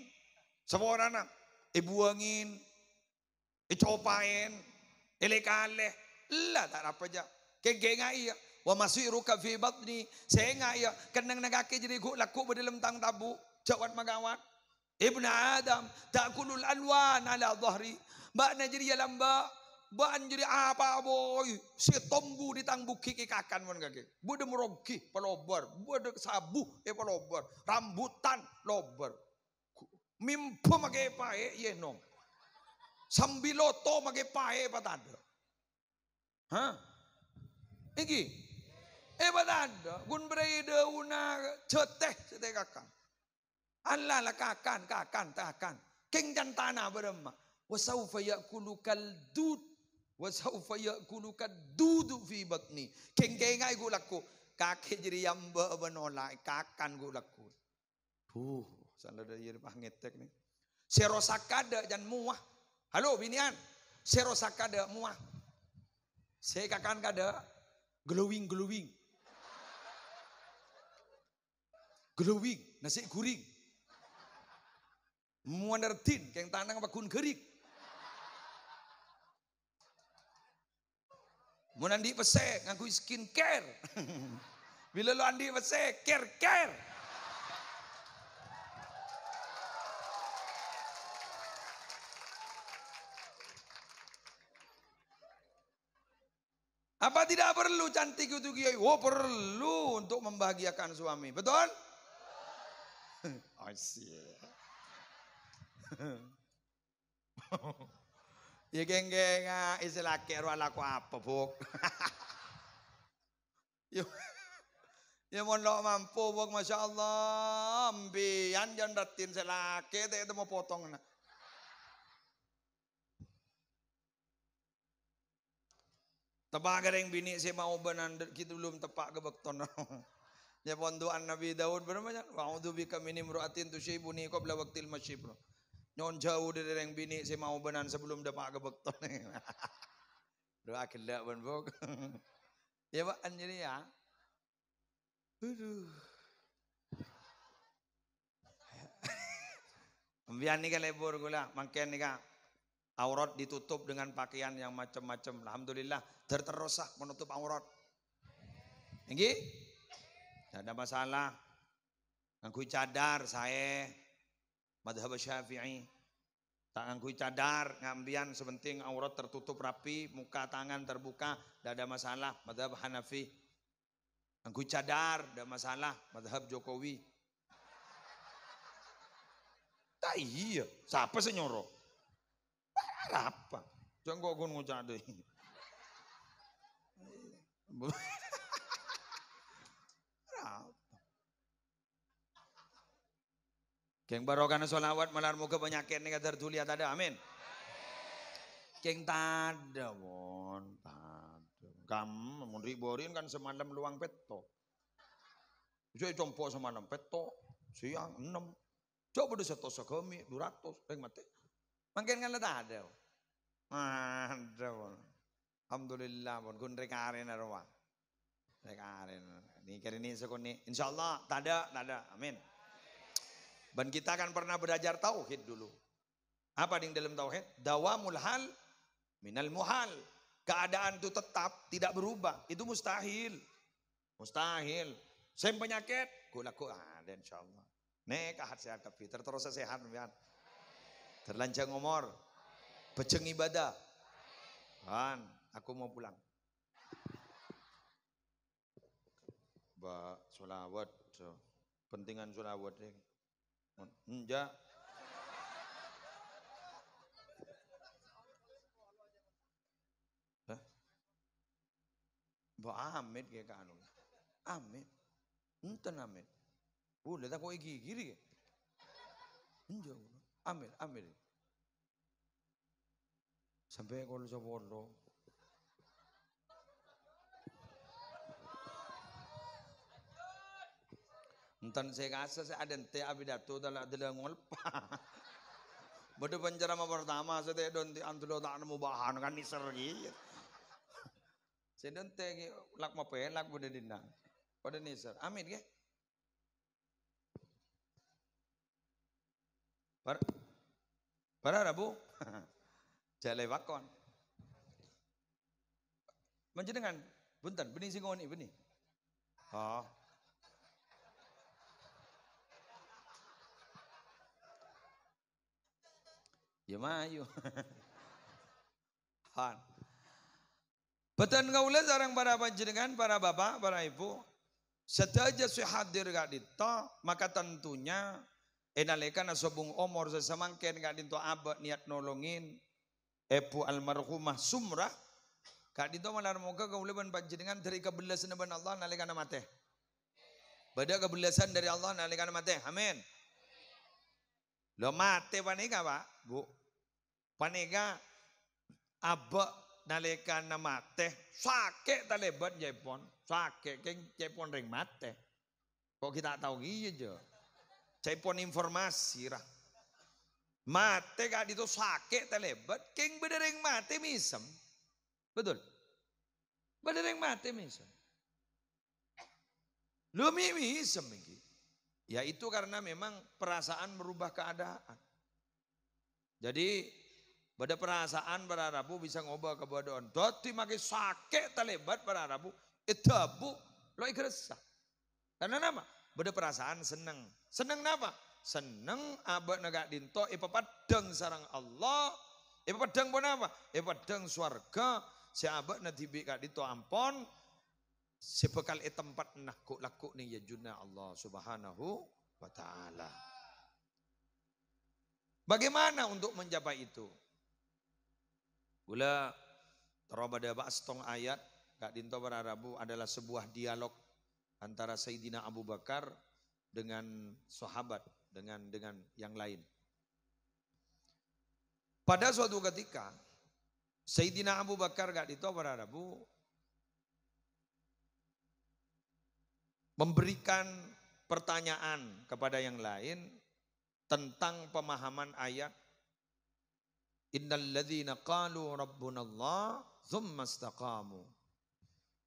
semua orang ibuangin, icopain, ilekale, lah tak apa aja. Kayak iya. Wa masiruka fi batni sehingga ya kenang nagake jadi laku berdalam tang tabu jawat magawat Ibn Adam takulul alwan ala dhahri mbak najri ya lamba mbak jadi apa boy si tombu di tang buki kakan mon kake bude merogi pelobar bude sabu pelobar rambutan lobar mimpo mage pae yenong sambiloto mage pae patada ha iki badanda gun berida una ceteh kakang Allah lah kakan keng jantana berema wasaufa yakulukal dud wasaufa yakulukal dudu fi batni keng kengai gulaku kake jadi yamba benolak kakan gulaku salah dari pangetek nih serosakada jan muah halo binian serosakada muah saya kakan kada glowing nasi guring muanartin keng tanang bakun kerik munandi pesek ngaku skincare bila lo andi pesek care apa tidak perlu cantik itu kiai? Oh perlu untuk membahagiakan suami, betul? Asyik. Ya geng-geng istilah kero laku apa buk? Ya mon lo mampu buk masya Allah, ambian jangan datin selake, itu mau potong nak. Tepak gareng bini saya mau benan kita belum tepak ke bekton. Ya pondoan Nabi Daud berapa? Wa'udzu bika min imra'atin tusyibuni qabla waqtil masyib. Nyon jauh dari yang bini saya mau benan sebelum tepak ke bekton. Doa kelak ban bok. Ya Pak anjir ya. Aduh. Ambian ni lebur gula, makan ni aurat ditutup dengan pakaian yang macam-macam. Alhamdulillah terterusah menutup aurat. Nggih? Tidak ada masalah. Nganggo cadar saya Madhab Syafi'i. Tak ngangkui cadar, ngambian sepenting aurat tertutup rapi, muka tangan terbuka, tidak ada masalah. Madhab Hanafi. Ngangkui cadar, tidak masalah. Madhab Jokowi. Tak iya, siapa senyoro? Apa? Jangan kok gue ngucap deh. Keng barokana sholawat malar muka penyakit nih kadar tulia tada amin. Keng tada mon tada. Kamu mau riborin kan semalam luang peto. Saya compo semalam peto siang 6. Coba udah 100 kami 200 peng mati. Makin kan tak ada. Ada mon. Alhamdulillah mon kun rekaren arwah. Rekaren. Nih kali ini sekoni insyaallah tada amin. Dan kita kan pernah belajar tauhid dulu. Apa yang dalam tauhid? Dawamul hal minal muhal. Keadaan itu tetap tidak berubah. Itu mustahil. Mustahil. Saya penyakit, kulaku ada insyaallah. Nek ahat sehat tapi terus sehat pian. Terlanjang umur. Beceng ibadah. Kan, aku mau pulang. Ba sholawat. Pentingan sholawat ini. Enggak. Hah? Mbak Amit kayak kanu. Amit. Enten Amit. Boleh tak kau gigi. Enggak. Amit. Sampai kalau sopolo. Entan saya kasih saya ada ente abidato adalah ngolpa. Pada pencerama pertama saya don antulo tak nemu bahan kan niser gitu. Saya don teh lak mapen lak pada dina. Pada niser. Amin ke? Para Rabu. Jale bakon. Menjenengan bunten benih singoni benih. Oh. Ya mayu. Han. Betul kaula sareng para panjenengan, para bapak, para ibu, sedaya hadir gak dito, maka tentunya enalekan asobung omor sesamangken gak dito abad niat nolongin epu almarhumah sumrah gak dito malar moga kaula ban panjenengan dari kebelasan ban Allah nalekan mate. Bada kebelasan dari Allah nalekan mate. Amin. Lo mate panika Pak, Bu. Panika abak nalekan mate sakit talebat jepon. Sakit keng jepon ring mate. Kok kita tahu gitu aja. Jepon informasi lah. Mate gak itu sakit talebat keng bedereng mate misem. Betul. Bedereng mate misem. Lu misem iki. Ya itu karena memang perasaan merubah keadaan. Jadi pada perasaan para Rabu bisa ngubah kebodohan. Doti makin sakit talebat para Rabu. Itabu lo ikresa. Karena nama? Pada perasaan seneng. Seneng apa? Seneng abad negak dinto. Ipapadeng sarang Allah. Ipapadeng pun apa? Ipapadeng swarga. Si abad natibi kak dinto ampon. Sebekal tempat nakuk lakuk ni ya junna Allah subhanahu wa ta'ala. Bagaimana untuk mencapai itu? Gula terobada ba'astong ayat kak dinto para Rabu adalah sebuah dialog antara Sayyidina Abu Bakar dengan sahabat dengan yang lain. Pada suatu ketika Sayyidina Abu Bakar kak dinto para Rabu memberikan pertanyaan kepada yang lain tentang pemahaman ayat innal ladzina qalu rabbunallah tsumma istaqamu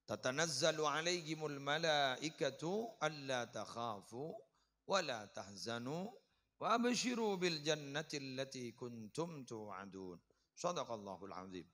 tatanazzalu alaihimul malaikatu alla takhafu wa la tahzanu wa abshiru bil jannati allati kuntum tu'adun. Shadaqallahul azim.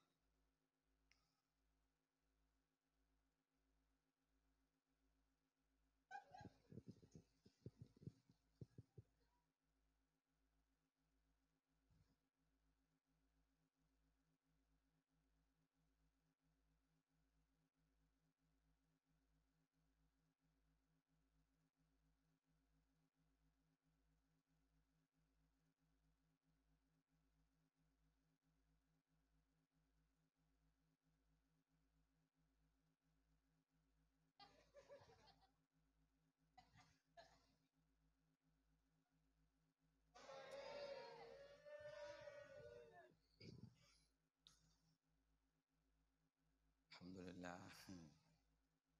Lah.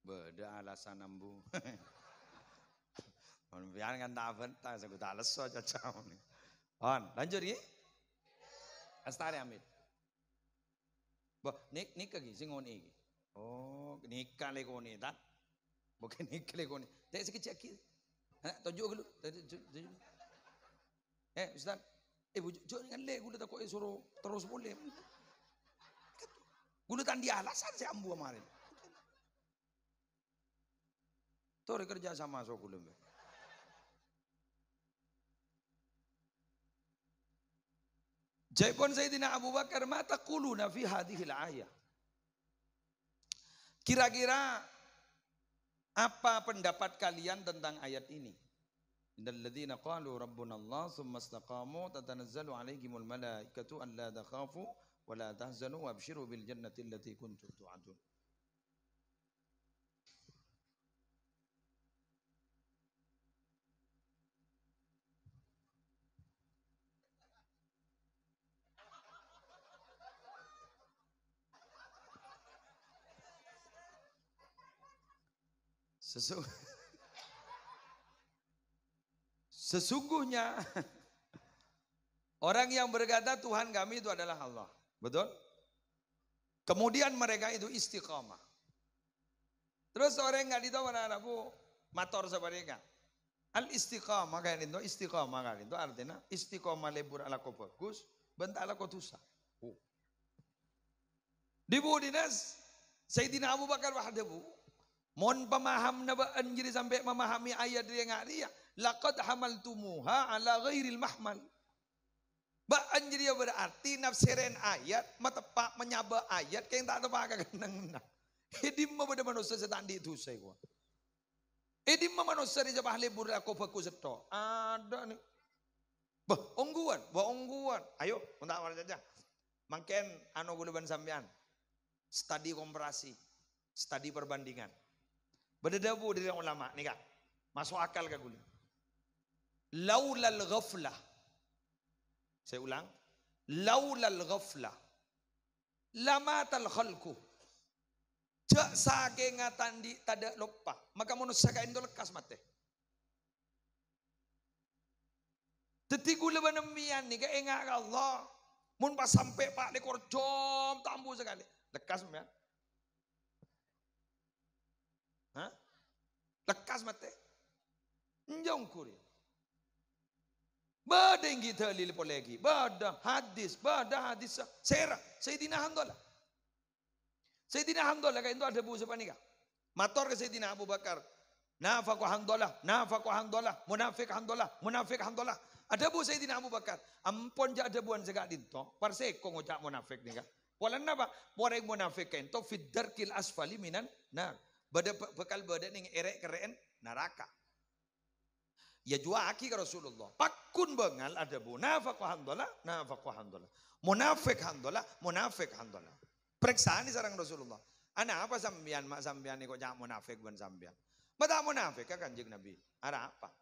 Beda alasan ambu. Biar kan tak bentar, saya tak lesu aja jauh nih. On, lanjut ya. Astari Amit. Bah, nikah lagi, sing ngoni. Oh, nikah lagi ngoni, tak? Bukan nikah lagi ngoni. Tak sekecil kiri. Tunjuk dulu. Ustaz. Bujuk dengan le, gula tak kau suruh terus boleh. Gula tandi alasan saya ambu kemarin. Tuh kerja sama so gula. Jaipun Sayyidina Abu Bakar, mata quluna fi hadhil ayah. Kira-kira apa pendapat kalian tentang ayat ini? Innal ladzina qalu rabbuna Allah tsumma istaqamu tatanazzalu alaihimul malaikatu alla takhafu wa la tahzanu wabshiru bil jannati allati kuntum tu'adun. Sesungguhnya orang yang berkata Tuhan kami itu adalah Allah. Betul? Kemudian mereka itu istiqamah. Terus orang yang nggak ditahu mana aku mator sebarika. Al istiqamah kan itu istiqamah kan itu artinya istiqamah lebur ala ko bagus, bentar ala ko tusa. Di budinas Sayyidina Abu Bakar wahdahu mon pemaham na ba anjiri sampai memahami ayat dia ngari ya. Laqad hamaltumuha ala ghairil mahmal. Ba anjir ya berarti nafsirin ayat matepak menyaba ayat kayak tak tepak kenang. Edim ma beda manusia setandi itu saya gua. Edim ma manusia di jabah lebur aku fokus itu. Ada nih. Bah ongguan. Ayo, minta awal saja. Makin anu guluban sampean. Studi komparasi, studi perbandingan. Berdebu dari ulama nih kak. Masuk akal kak gulu. Laulal ghaflah. Saya ulang. Laulal ghaflah. Lamatal khalqu. Jak sage ngatandi tada lupa. Maka manusia kain itu lekas mati. Teti gula banemian nih kayak enggak Allah. Mun pas sampai pak dekor jom tambu sekali. Lekas men. Hah? Lekas mati. Njong kuri. Bada yang kita lihat lagi. Bada hadis. Serah. Sayyidina Hamdullah. Sayyidina Hamdullah kayak itu ada buku siapa nih kak? Mator ke Sayyidina Abu Bakar. Nafaku Hamdullah. Munafik Hamdullah. Ada buku Sayyidina Abu Bakar. Ampun jak ada buan segak dinto. Parseko ngocak munafik nih kak. Walan apa? Orang munafik kain to fiddarkil asfali minan. Nah. Bekal badan yang erek keren neraka. Ya jua aki ke Rasulullah. Pakun bengal ada bu. Nafaq hamdalah. Munafik hamdalah. Periksaan di sarang Rasulullah. Ana apa sambian mak sambian ni kok jangan munafik ban sambian. Mata munafik kan kanjeng Nabi. Ada apa?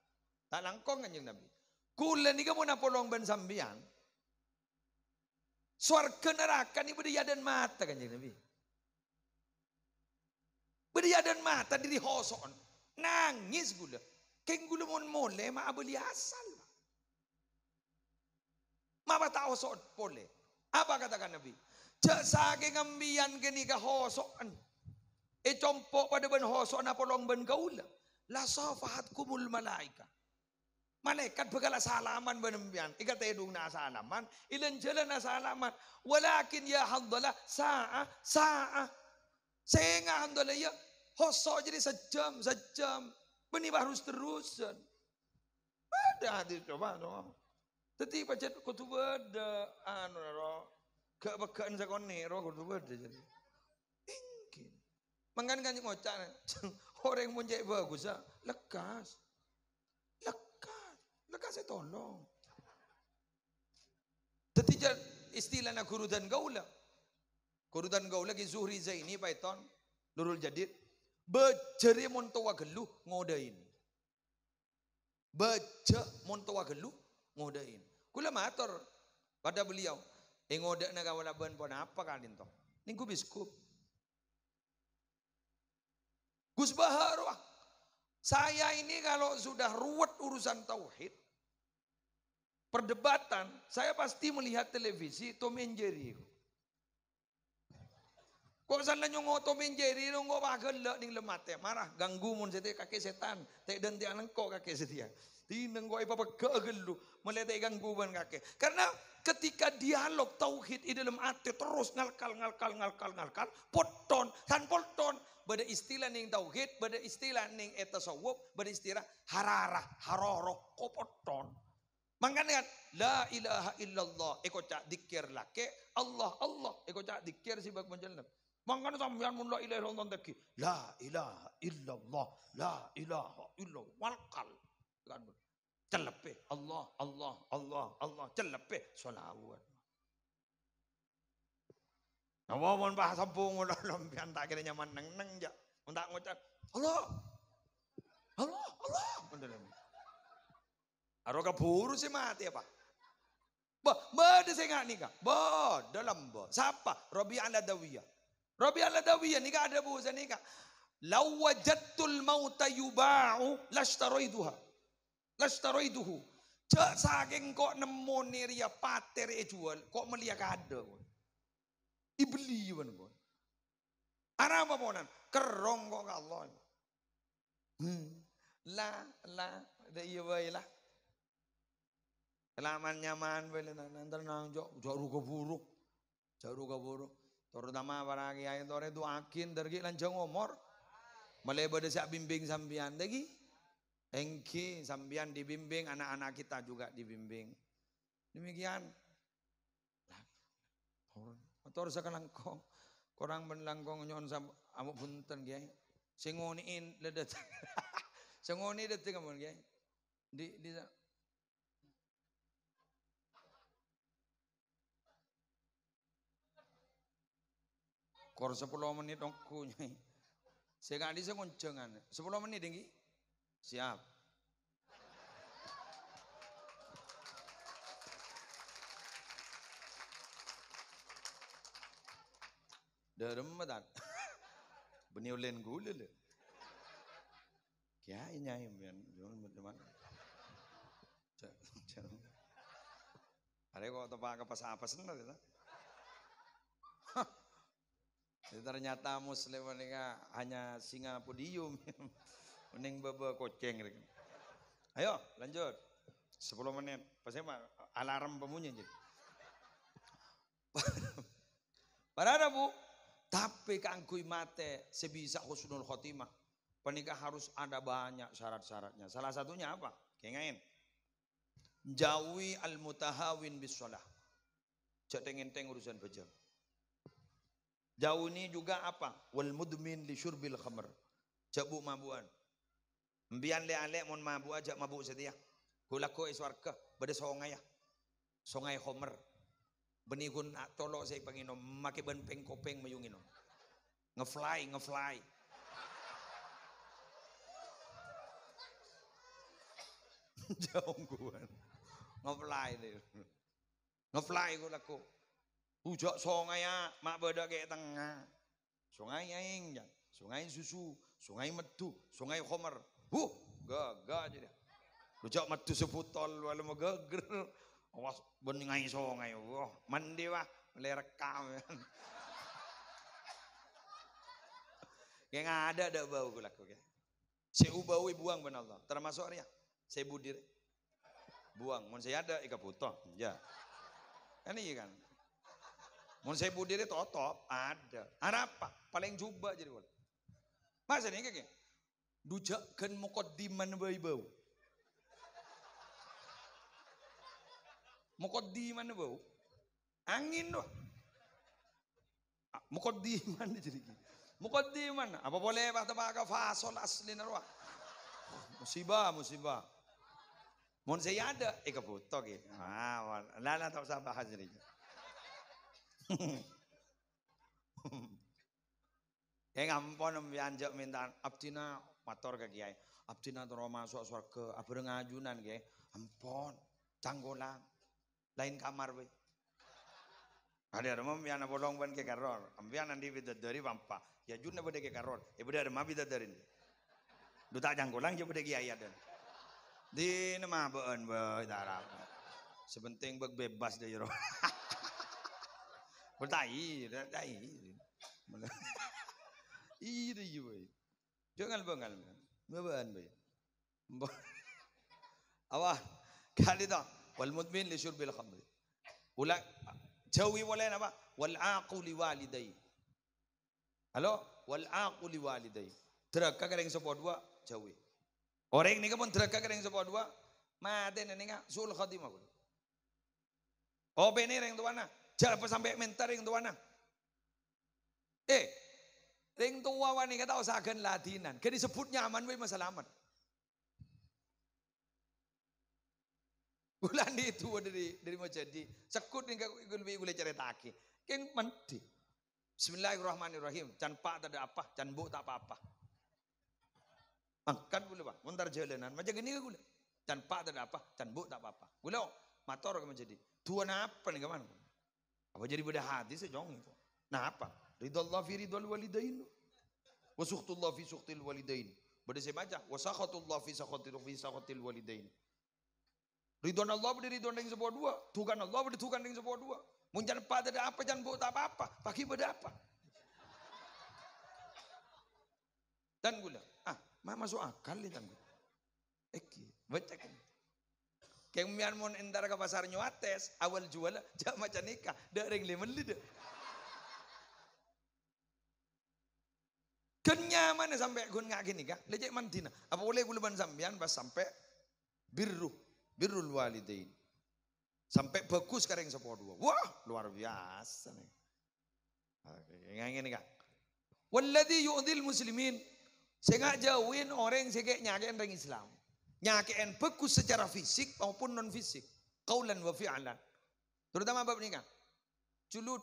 Tak langkong kanjeng Nabi. Kula ni kamu napolong ban sambian. Swarga neraka ni berdaya dan mata kanjeng Nabi. Berdaya dan mata diri hoson. Nangis gula. Keng gula mon mole ma abeli asal. Ma bata hosot pole. Apa katakan Nabi? Jak sage ngambian geni ka hosoan. Compok pada ben hosok na polong ben gaula. La safahat kumul malaika. Malaikat begala salaman benembian. Ikat edung na salaman. Ilan jalan na salaman. Walakin ya hamdalah sa'a. Sehingga hamdalah ya. Hosok jadi sejam. Beni harus terusan. Ada hadis coba no. Teti pacet kutu beda anu ro. Kebekaan sakone ro kutu beda jadi. Mungkin. Mangkan kan ngocak. Orang mun jek bagus lekas. Lekas saya tolong. Teti istilahna guru dan gaula. Guru dan gaula ki Zuhri Zaini Paiton Nurul Jadid. Bejere montowa geluh ngodain. Beje montowa geluh ngodain. Kula matur pada beliau. Ngodak na kawala ban pon apa kalin to? Ningku biskup. Gus Bahar, wah, saya ini kalau sudah ruwet urusan tauhid, perdebatan, saya pasti melihat televisi Tom and Jerry. Kok sana nyongo Tom and Jerry nunggu bagel ning lemat ya marah ganggu mun setia kakek setan tek dan tiang nengko kakek setia tineng kok apa gelu meletai gangguan kakek karena ketika dialog tauhid di dalam hati terus ngalkal poton tan poton beda istilah ning tauhid beda istilah ning etasawuf beda istilah hararah haroroh kopoton. Makanya la ilaha illallah eko cak dikir lake Allah eko cak dikir si bag menjelem. Makanya sampeyan mun la ilaha illallah teki la ilaha illallah la ilaha illallah walqal kan celepe Allah celepe selawat. Nawon bahasa bung udah lampian tak kira nyaman neng ja mun tak ngucap Allah Aroga buru sih mati apa? Bada saya nggak nikah. Dalam siapa? Robi Al-Adawiyah nikah ada bu saya nikah. Lau wajadtul mauta yuba'u lashtaroiduhu. Cek saking kok nemu niria pater jual kok melihat ada. Ibeli kan kok. Ara apa monan? Kerong kok Allah. La ada iya baiklah. Kelaman nyaman boleh tenang jauh buruk terutama para kiai tore itu akin dergi lanjang umur melebar desa bimbing sambian lagi engki sambian dibimbing anak-anak kita juga dibimbing demikian motor sekarang kok kurang menlangkong nyon sam amuk punten kiai singoniin ledet singoni detik kamu kiai di kor 10 menit aku nyai. Saya nggak bisa ngoncengan. 10 menit tinggi. Siap. Derem dan beniulen gula le. Kya nyai men jangan teman. Ada kok tempat apa senang itu. Ternyata muslim mereka hanya singa podium mending bebe koceng. Ayo lanjut 10 menit pasti alarm pemunyi jadi para bu tapi kangkui mate sebisa husnul khotimah penikah harus ada banyak syarat-syaratnya salah satunya apa kengain jauhi al mutahawin bis shalah cek teng urusan bejam. Jauh ini juga apa? Wal mudmin li syurbil khamr. Cabuk mabuan. Mbian le ale mon mabu aja mabuk setia. Hulako iswarka bade songai ya. Songai khamr. Benihun tolok saya panginom make ben peng kopeng mayunginom. Ngefly. Jauh guan. Ngefly hulako. Ujak sungai ya, mak beda kayak tengah. Sungai aing, sungai susu, sungai medu, sungai khomer. Gagah aja dia. Ujak medu seputol, walau mau geger. Awas beningai sungai, mandi wah, merekam. Kayak nggak ada bau gue lakukan. Saya bau buang benar Allah. Termasuk ya, saya budir. Buang, mau saya ada ika putoh, ya. Kan iya kan. Mun saya budiri totop ada. Apa? Paling coba jadi boleh. Masa nih kayak dujakan mukaddiman bau. Mukaddiman bau. Angin doh. Mukaddiman jadi. Mukaddiman. Apa boleh bahasa fasol asli narwa. Musibah. Mun saya ada foto gitu. Lala tak usah bahas jadi. Kayak ngampon mbianjak minta abdina mator ke kiai. Abdina terus masuk surga, abreng ngajunan kiai. Ampon, canggolang. Lain kamar we. Ada rumah mbiana bolong ban ke karor. Ambian nanti bidadari pampa. Ya juna bade ke karor. Bade ada mabi dadarin. Du tak jangkolang je bade ki ayat dan. Di nama beun be darap. Sebenting bebas deh jero. Bertai, dai. Ih, deh boy. Jangan bengal. Beban boy. Awah, kali dah. Wal mudmin li syurbil khamri. Ulah jauhi wala apa? Wal aquli walidai. Halo, wal aquli walidai. Teraka kereng sepo dua jauhi. Orang ni pun teraka kereng sepo dua. Mate ni nga sul khatimah. Oh bener yang tuana. Jangan sampai mentar yang tuana. Ring tua wani kata usahakan latinan. Kini sebut nyaman we masalamat. Bulan itu dari mau jadi sekut nih gue boleh ceritaki. Keng mandi. Bismillahirrahmanirrahim. Can pak tak ada apa, can bu tak apa-apa. Makan boleh pak. Muntar jalanan. Macam gini gue. Can pak tak ada apa, can bu tak apa-apa. Gue motor ke menjadi. Tuan apa nih kemana? Apa jadi beda hati sejong itu. Nah apa? Ridallah fi ridal walidain. Wa sukhtullah fi sukhtil walidain. Beda saya baca. Wa sakhatullah fi sakhatil walidain. Ridwan Allah beri ridwan yang sebuah dua. Tuhan Allah beri Tuhan yang sebuah dua. Muncan pada ada apa, jangan buat apa-apa. Pagi pada apa. Dan gula. Masuk akal ni tangguh. Baca kan. Kemian mon entar ke pasar nyuates. Awal jual, jangan macam nikah. Dah ring lemon lidah. Kenyaman sampai gun ngak gini kah? Lecek mantina. Apa boleh gula ban sambian pas sampai birrul walidain. Sampai bagus kareng sepuluh dua. Wah, luar biasa nih. Yang ini kah? Walladhi yu'dhil muslimin. Saya jauhin orang yang nyakiin orang Islam. Nyakiin bagus secara fisik maupun non fisik. Qaulan wa fi'lan. Terutama bab ini kah? Culut.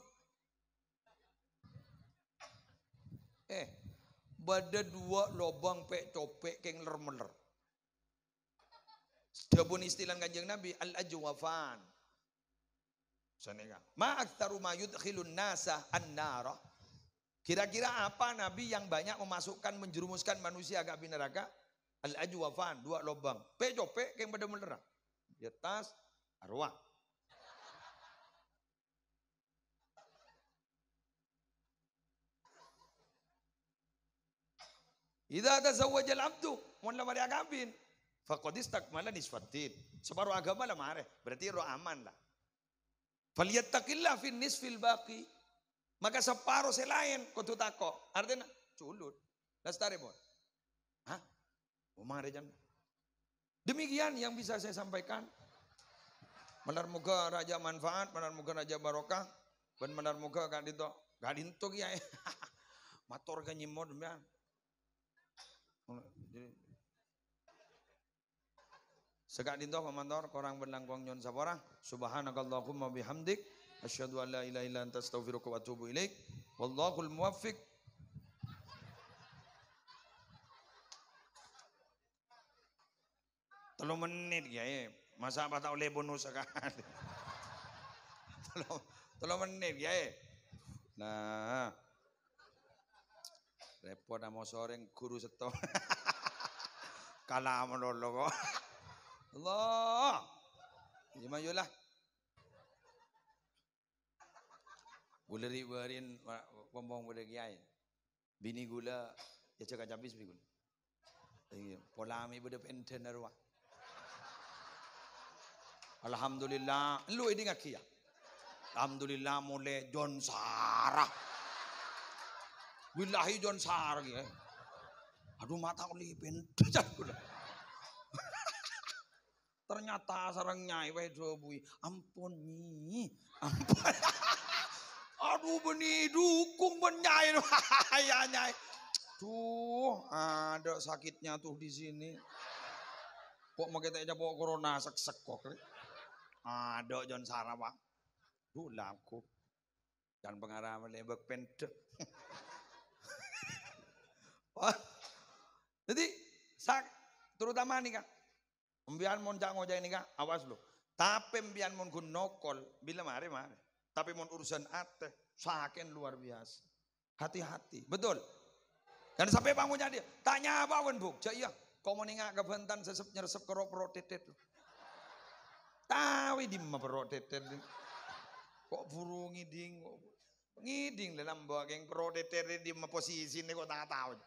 Bada dua lobang pek copek keng ler-meler. Dabun istilah Kanjeng Nabi al-ajwafan. Sanega. Ma aktsaru ma yudkhilun nasa an-nara. Kira-kira apa Nabi yang banyak memasukkan menjerumuskan manusia ke api neraka? Al-ajwafan, dua lobang. Pek copek keng pada meler. Di atas arwah. Idza tazawwaja al-'abdu, mun lamari agabin, faqad istakmala nisfatin. Separuh agama lah mare, berarti roh aman lah. Falyattaqillah fin nisfil baqi. Maka separuh selain kudu tako. Artinya culut. Lestari bon. Hah? Mare jam. Demikian yang bisa saya sampaikan. Menar muga raja manfaat, menar muga raja barokah, dan menar muga kadito kiai. Mator ka nyimod ya. Sekak dinto pemantor korang berlangkong nyon sapora. Subhanakallahumma bihamdik asyhadu an la ilaha illa anta astaghfiruka wa atubu ilaik. Wallahul muwaffiq. Tolong menit ya, masa apa tak oleh bonus sekali. Tolong menit ya. Nah, repot sama seorang guru seto. Kalah melolo kok. Allah. Gimana yulah. Gula ribarin pompong pada kiai. Bini gula ya cakap habis bini gula. Polami pada penten arwah. Alhamdulillah, lu ini ngaki ya. Alhamdulillah mulai John Sarah. Billahi John Sarah ya. Aduh mata aku lipin. Ternyata sarang nyai wae dobui. Ampun nyi. Ampun. Aduh beni dukung benyai. Ya nyai. Tuh, ada sakitnya tuh di sini. Kok mau kita aja bawa corona sek-sek kok. Ada John Sarah Pak. Duh laku. Dan pengarah melebek pente. Jadi terutama nih kak, embian mon jangan ngojek nih kak, awas lo. Tapi embian mon kun nokol, bila mare. Tapi mon urusan ate, saken luar biasa. Hati-hati, betul. Dan sampai bangunnya dia, tanya apa wan buk, iya, kau mau nengak kebentan sesep nyeresep kerok perot tetet. Tahu di mana perot tetet. Kok buru ngiding dalam bawa geng perot tetet di mana posisi ini kok tak tahu.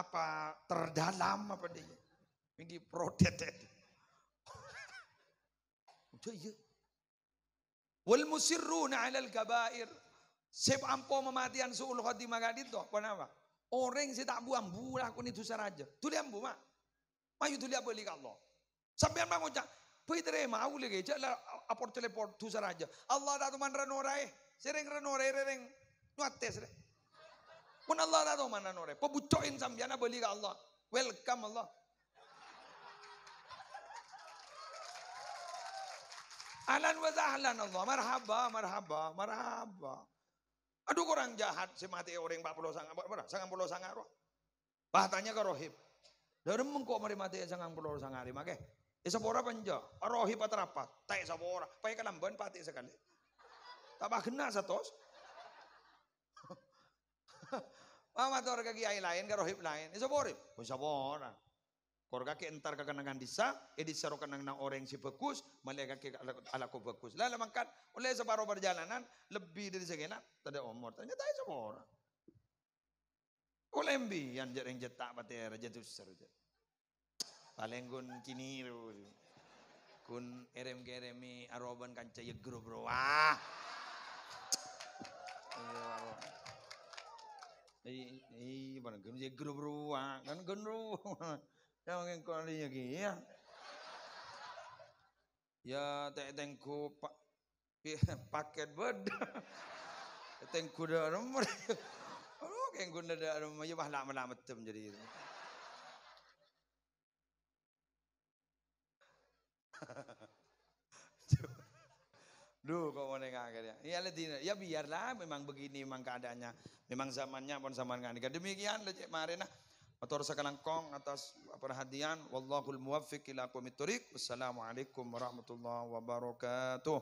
Apa terdalam apa dia? Ini perot tetet. Iya. Wal musirruna 'alal kabair. Sep ampo mematian suul khotimah kadito. Kenapa? Orang si tak buang bulah aku ni dosa raja. Tuli ambu mak. Mayu tuli beli ka Allah. Sampean bangun cak. Pui terima aku lagi cak la apor teleport dosa raja. Allah dah tu man ranorai. Sering ranorai reng nuates re. Pun Allah dah tu man ranorai. Pebucoin sampean beli ka Allah. Welcome Allah. Ahlan wa sahlan Allah. Marhaba, marhaba, marhaba. Aduh orang jahat si mati orang 40 sangat berapa? 90 sangat roh. Bahtanya ke rohib. Dari mengkok mari mati 90 sangat lima ke. Isapora panja. Rohib aterapat. Tak isapora. Pakai kelamban pati sekali. Tak kena satu. Mama tu orang kiai lain ke rohib lain. Isapora. Isapora. Korga ke entar ke kenangan disa, edisa ro kenangan orang si bagus, malaikat ke ala ko bagus. Lalu mangkat oleh separuh perjalanan lebih dari segenap, tidak umur. Ternyata itu semua orang. Oleh yang jarang jetak batera jatuh seru. Paling gun kini kun erem aroban kanca yegro bro. Wah. Mana gun yegro bro. Kan gun bro. Yang kau lihat lagi ya, ya tengku paket bed, tengku dah rumah, oh tengku dah rumah, ya bah lama macam jadi. Duh, kau mau nengak dia. Ya biarlah, memang begini, memang keadaannya, memang zamannya pun zaman kan. Demikian, lecek marina. Atur sakalangkong atas perhatian. Wallahul muwaffiq ila aqwamit thoriq. Wassalamualaikum warahmatullahi wabarakatuh.